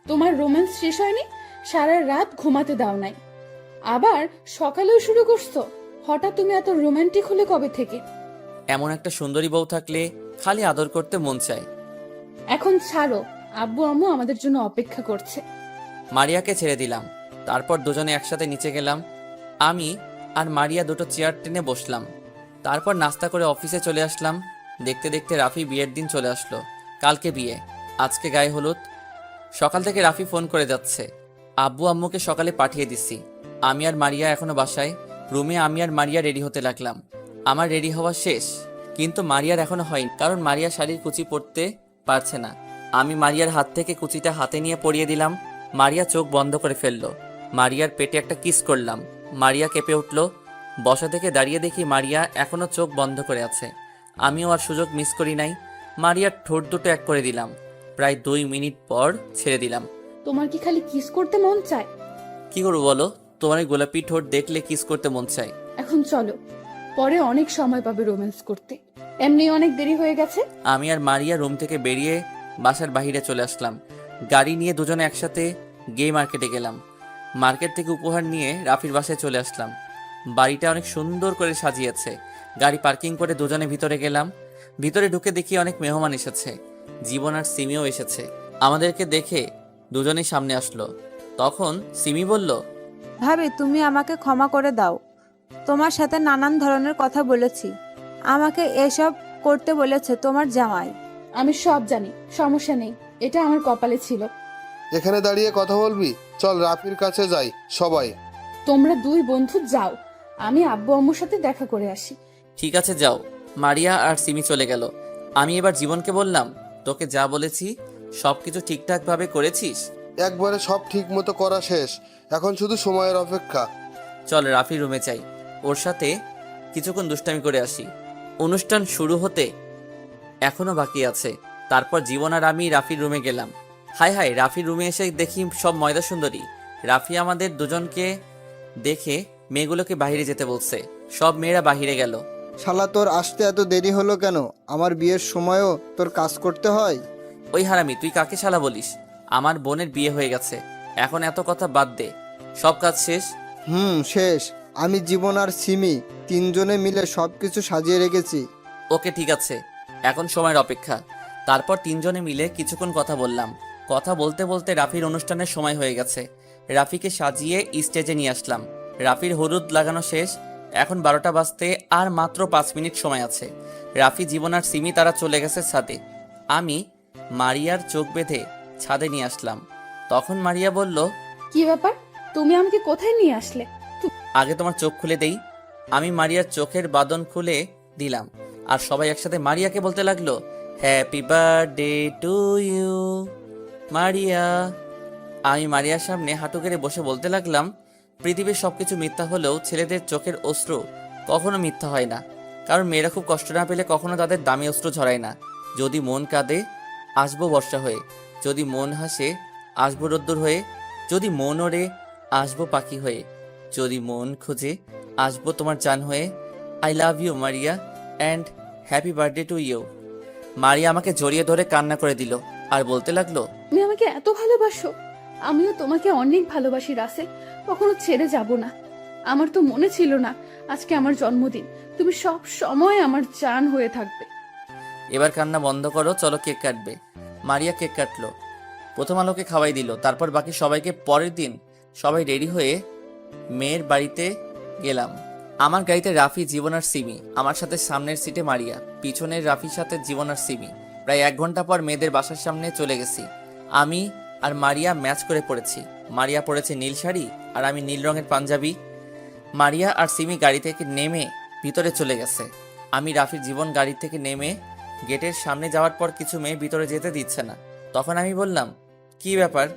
তোমার রোম্যান্স শেষ হয়নি? সারা রাত ঘুমাতে দাও নাই, আবার সকালেও শুরু করছো। হঠাৎ তুমি এত রোমান্টিক হলে কবে থেকে? এমন একটা সুন্দরী বউ থাকলে খালি আদর করতে মন চায়। এখন ছাড়ো, আব্বু আম্মু আমাদের জন্য অপেক্ষা করছে। মারিয়াকে ছেড়ে দিলাম। তারপর দুজনে একসাথে নিচে গেলাম। আমি আর মারিয়া দুটো চেয়ার টেনে বসলাম। তারপর নাস্তা করে অফিসে চলে আসলাম। দেখতে দেখতে রাফি বিয়ের দিন চলে আসলো। কালকে বিয়ে, আজকে গায়ে হলুদ। সকাল থেকে রাফি ফোন করে যাচ্ছে। আব্বু আম্মুকে সকালে পাঠিয়ে দিছি। আমি আর মারিয়া এখনো বাসায়। রুমে আমি আর মারিয়া রেডি হতে লাগলাম। আমার রেডি হওয়া শেষ, কিন্তু মারিয়ার এখনো হয়নি, কারণ মারিয়া শাড়ির কুচি পরতে পারছে না। আমি মারিয়ার হাত থেকে কুচিটা হাতে নিয়ে পরিয়ে দিলাম। মারিয়া চোখ বন্ধ করে ফেললো। মারিয়ার পেটে একটা কিস করলাম। মারিয়া কেঁপে উঠল। বসা থেকে দাঁড়িয়ে দেখি মারিয়া এখনো চোখ বন্ধ করে আছে। আমিও আর সুযোগ মিস করি নাই। মারিয়ার ঠোঁট দুটো এক করে দিলাম। প্রায় 2 মিনিট পর ছেড়ে দিলাম। তোমার কি খালি কিস করতে মন চায়? কি করবো বলো, তোমার এই গোলাপি ঠোঁট দেখলে কিস করতে মন চায়। এখন চলো, পরে অনেক সময় পাবে রোম্যান্স করতে, এমনি অনেক দেরি হয়ে গেছে। আমি আর মারিয়া রুম থেকে বেরিয়ে বাসার বাইরে চলে আসলাম। গাড়ি নিয়ে দুজনে একসাথে গে মার্কেটে গেলাম। মার্কেট থেকে উপহার নিয়ে রাফির বাসায় চলে আসলাম। বাড়িটা অনেক সুন্দর করে সাজিয়েছে। গাড়ি পার্কিং করে দুজনে ভিতরে গেলাম। ভিতরে ঢুকে দেখি অনেক মেহমান এসেছে। জীবন আর সিমিও এসেছে। আমাদেরকে দেখে দুজনেই সামনে আসলো। তখন সিমি বলল, ভাবি তুমি আমাকে ক্ষমা করে দাও, তোমার সাথে নানান ধরনের কথা বলেছি, আমাকে এসব করতে বলেছে তোমার জামাই। আমি সব জানি, সমস্যা নেই, এটা আমার কপালে ছিল। এখানে দাঁড়িয়ে কথা বলবি? চল রাফির কাছে যাই সবাই। তোমরা 2 বন্ধু যাও, আমি আব্বু আম্মুর সাথে দেখা করে আসি। ঠিক আছে যাও। মারিয়া আর সিমি চলে গেল। আমি এবার জীবনকে বললাম, তোকে যা বলেছি সবকিছু ঠিকঠাকভাবে করেছিস? একবারে সব ঠিক মতো করা শেষ, এখন শুধু সময়ের অপেক্ষা। চল রাফির রুমে যাই, ওর সাথে কিছুক্ষণ দুষ্টামি করে আসি। অনুষ্ঠান শুরু হতে এখনো বাকি আছে। তারপর জীবন আর আমি রাফির রুমে গেলাম। হায় হায়, রাফির রুমে এসে দেখি সব ময়দা সুন্দরী। রাফি আমাদের দুজনকে দেখে মেয়েগুলোকে বাইরে যেতে বলছে। সব মেয়েরা বাইরে গেল। শালা তোর আসতে এত দেরি হলো কেন? আমার বিয়ের সময়ও তোর কাজ করতে হয়? ওই হারামি, তুই কাকে শালা বলিস? আমার বোনের বিয়ে হয়ে গেছে, এখন এত কথা বাদ দে। সব কাজ শেষ। শেষ। আমি জীবন আর সিমি 3 জনে মিলে সব কিছু সাজিয়ে রেখেছি। ওকে ঠিক আছে, এখন সময়ের অপেক্ষা। তারপর 3 জনে মিলে কিছুক্ষণ কথা বললাম। কথা বলতে বলতে রাফির অনুষ্ঠানের সময় হয়ে গেছে। রাফিকে সাজিয়ে স্টেজে নিয়ে আসলাম। রাফির হলুদ লাগানো শেষ। এখন 12টা বাজতে আর মাত্র 5 মিনিট সময় আছে। রাফি, জীবন আর সিমি তারা চলে গেছে ছাদে। আমি মারিয়ার চোখ বেঁধে ছাদে নিয়ে আসলাম। তখন মারিয়া বলল, কি ব্যাপার, তুমি আমাকে কোথায় নিয়ে আসলে? আগে তোমার চোখ খুলে দেই। আমি মারিয়ার চোখের বাঁধন খুলে দিলাম। আর সবাই একসাথে মারিয়াকে বলতে লাগলো, happy birthday to you Maria. আমি মারিয়ার সামনে হাঁটু গেড়ে বসে বলতে লাগলাম, পৃথিবীর সবকিছু মিথ্যা হলেও ছেলেদের চোখের অশ্রু কখনো মিথ্যা হয় না। কারণ মেয়েরা খুব কষ্ট না পেলে কখনো তাদের দামি অশ্রু ঝরায় না। যদি মন কাঁদে, আসবো বর্ষা হয়ে। যদি মন হাসে, আসবো রোদ্দুর হয়ে। যদি মন ওড়ে, আসবো পাখি হয়ে। যদি মন খুঁজে, আসবো তোমার জান হয়ে। I love you Maria and happy birthday to you. Maria আমাকে জড়িয়ে ধরে কান্না করে দিল আর বলতে লাগলো, তুমি আমাকে এত ভালোবাসো? আমিও তোমাকে অনেক ভালোবাসি রাসেল, কখনো ছেড়ে যাব না। আমার তো মনে ছিল না আজকে আমার জন্মদিন, তুমি সব সময় আমার জান হয়ে থাকবে। এবার কান্না বন্ধ করো, চলো কেক কাটবে। মারিয়া কেক কাটলো, প্রথম আলোকে খাওয়াই দিল। তারপর বাকি সবাইকে। পরের দিন সবাই রেডি হয়ে মেয়ের বাড়িতে গেলাম। আমার গাড়িতে রাফি, জীবন আর সিমি, আমার সাথে সামনের সিটে মারিয়া, পিছনের রাফির সাথে জীবন আর সিমি। প্রায় 1 ঘন্টা পর মেয়েদের বাসার সামনে চলে গেছি। আমি আর মারিয়া ম্যাচ করে পড়েছি। মারিয়া পরেছে নীল শাড়ি আর আমি নীল রঙের পাঞ্জাবি। মারিয়া আর সিমি গাড়ি থেকে নেমে ভিতরে চলে গেছে। আমি, রাফির, জীবন গাড়ি থেকে নেমে গেটের সামনে যাওয়ার পর কিছু মেয়ে ভিতরে যেতে দিচ্ছে না। তখন আমি বললাম, কি ব্যাপার,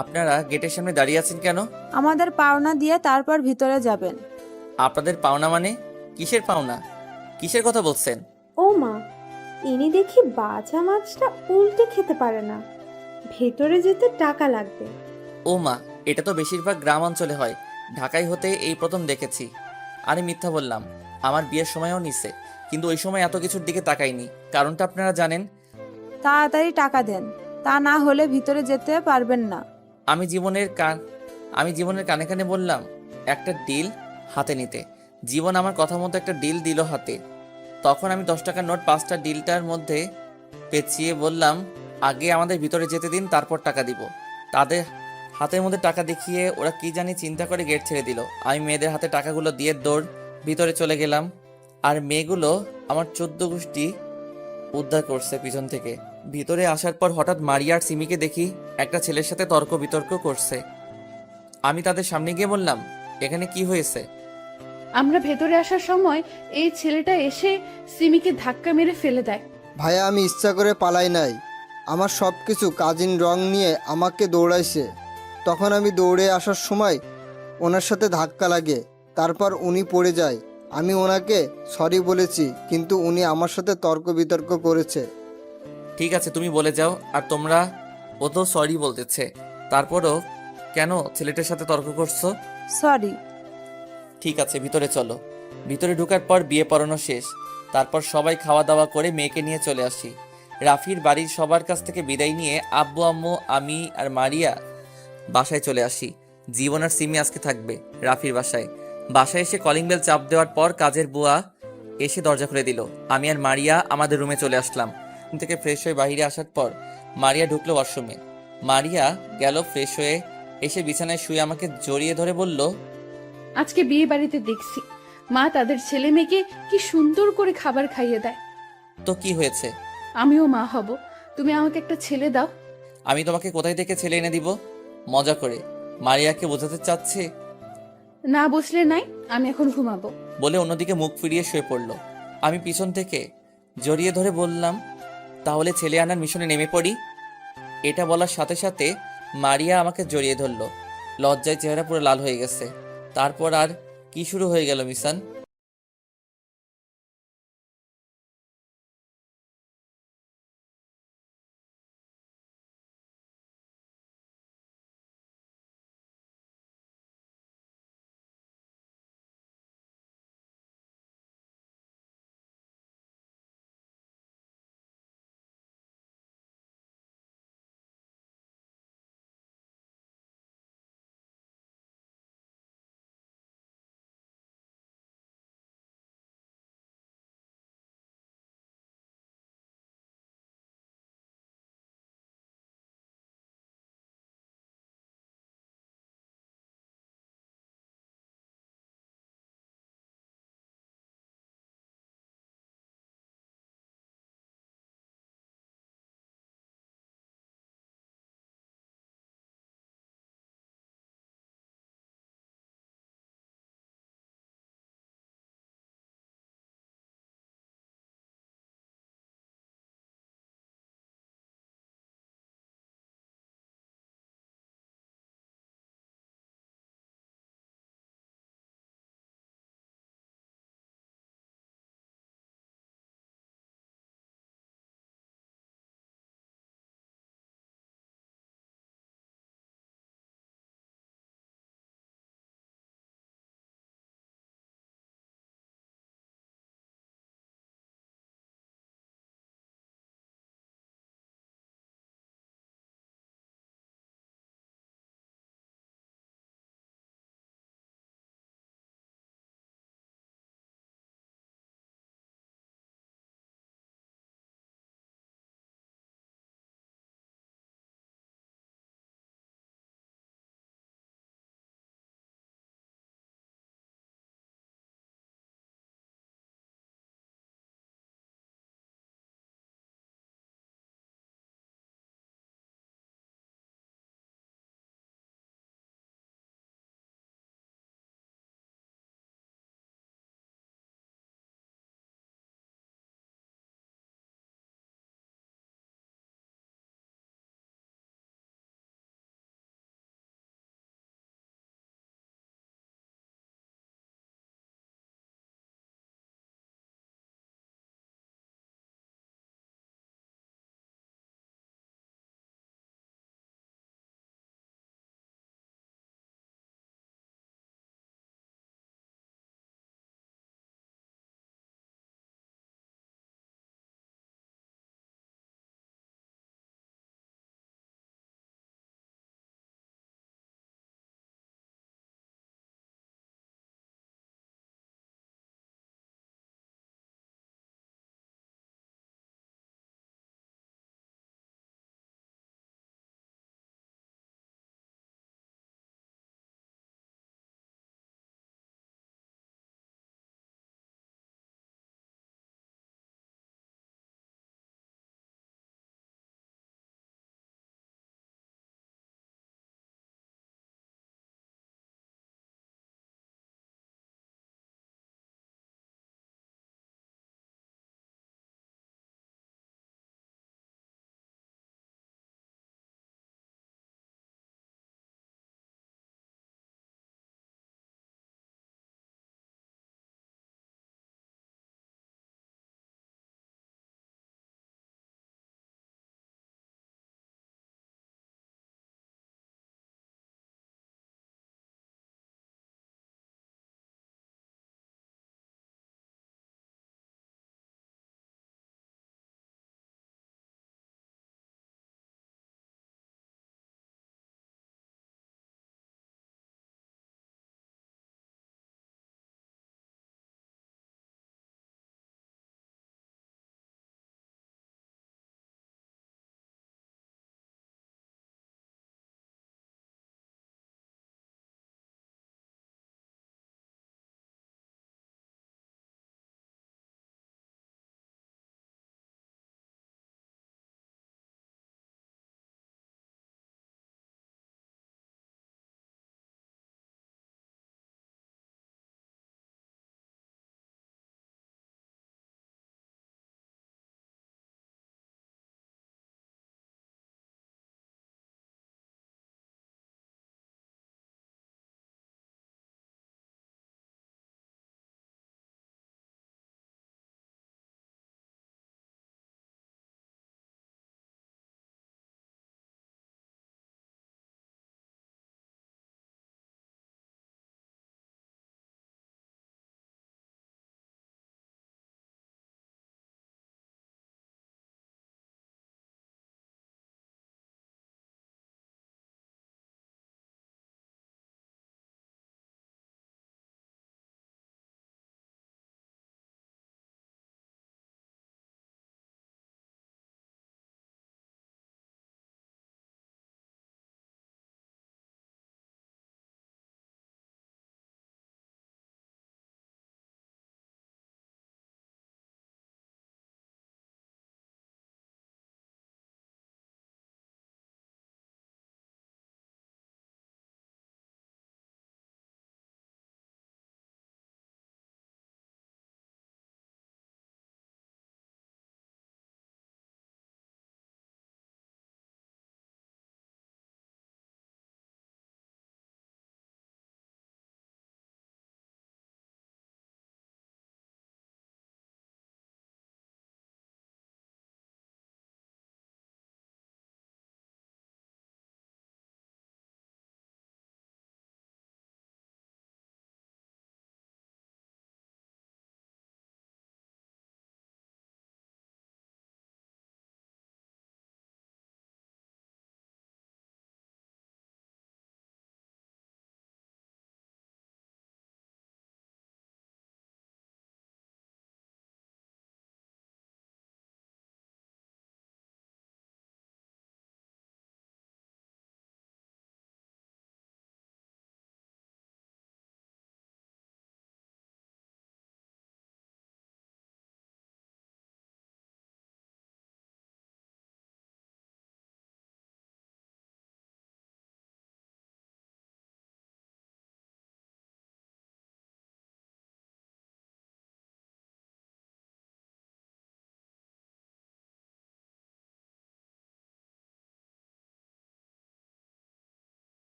আপনারা গেটের সামনে দাঁড়িয়ে আছেন কেন? আমাদের পাওনা দিয়ে তারপর ভিতরে যাবেন। আপনাদের পাওনা মানে? কিসের পাওনা? কিসের কথা বলছেন? ও মা, ইনি দেখি বাজা মাছটা উল্টে খেতে পারে না, ভেতরে যেতে টাকা লাগবে। ও মা, এটা তো বেশিরভাগ গ্রাম অঞ্চলে হয়, ঢাকায় হতে এই প্রথম দেখেছি। আরে মিথ্যা বললাম, আমার বিয়ের সময়ও নিছে, কিন্তু ওই সময় এত কিছুর দিকে তাকাইনি। কারণটা আপনারা জানেন। তাড়াতাড়ি টাকা দেন, তা না হলে ভিতরে যেতে পারবেন না। আমি জীবনের কানে কানে বললাম একটা ডিল হাতে নিতে। জীবন আমার কথা মতো একটা ডিল দিল হাতে। তখন আমি 10 টাকার নোট 5টা ডিলটার মধ্যে পেঁচিয়ে বললাম, আগে আমাদের ভিতরে যেতে দিন, তারপর টাকা দিব। তাদের হাতের মধ্যে টাকা দেখিয়ে ওরা কি জানি চিন্তা করে গেট ছেড়ে দিল। আমি মেয়েদের হাতে টাকাগুলো দিয়ে দৌড় ভিতরে চলে গেলাম। আর মেয়েগুলো আমার 14 গোষ্ঠী উদ্ধার করছে পিছন থেকে। ভিতরে আসার পর হঠাৎ মারিয়া আর সিমিকে দেখি একটা ছেলের সাথে তর্ক বিতর্ক করছে। আমি তাদের সামনে গিয়ে বললাম, এখানে কি হয়েছে? আমরা ভেতরে আসার সময় এই ছেলেটা এসে সিমিকে ধাক্কা মেরে ফেলে দেয়। ভাইয়া, আমি ইচ্ছা করে পালাই নাই। আমার সব কিছু কাজিন রং নিয়ে আমাকে দৌড়াইছে। তখন আমি দৌড়ে আসার সময় ওনার সাথে ধাক্কা লাগে। তারপর উনি পড়ে যায়। আমি ওনাকে সরি বলেছি, কিন্তু উনি আমার সাথে তর্ক বিতর্ক করেছে। ঠিক আছে, তুমি বলে যাও। আর তোমরা, ও তো সরি বলতেছে, তারপরও কেন ছেলেটার সাথে তর্ক করছো? সরি। ঠিক আছে, ভিতরে চলো। ভিতরে ঢোকার পর বিয়ে পড়ানো শেষ। তারপর সবাই খাওয়া দাওয়া করে মেয়েকে নিয়ে চলে আসি। রাফির বাড়ির সবার কাছ থেকে বিদায় নিয়ে আব্বু আম্মু আমি আর মারিয়া বাসায় চলে আসি। জীবন আর সিমি আজকে থাকবে রাফির বাসায়। বাসায় এসে কলিং বেল চাপ দেওয়ার পর কাজের বুয়া এসে দরজা খুলে দিল। আমি আর মারিয়া আমাদের রুমে চলে আসলাম। রুম থেকে ফ্রেশ হয়ে বাইরে আসার পর মারিয়া ঢুকলো ওয়াশরুমে। মারিয়া গেল ফ্রেশ হয়ে এসে বিছানায় শুয়ে আমাকে জড়িয়ে ধরে বলল, আজকে বিয়ে বাড়িতে দেখছি মা তাদের ছেলে মেয়েকে কি সুন্দর করে খাবার খাইয়ে দেয়। তো কি হয়েছে? আমিও মা হব, তুমি আমাকে একটা ছেলে দাও। আমি তোমাকে কোথায় থেকে ছেলে এনে দিব? মজা করে মারিয়াকে বোঝাতে চাচ্ছে না বসলে নাই, আমি এখন ঘুমাবো। বলে অন্যদিকে মুখ ফিরিয়ে শুয়ে পড়ল। আমি পিছন থেকে জড়িয়ে ধরে বললাম, তাহলে ছেলে আনার মিশনে নেমে পড়ি। এটা বলার সাথে সাথে মারিয়া আমাকে জড়িয়ে ধরল। লজ্জায় চেহারা পুরো লাল হয়ে গেছে। তারপর আর কি শুরু হয়ে গেল মিশন?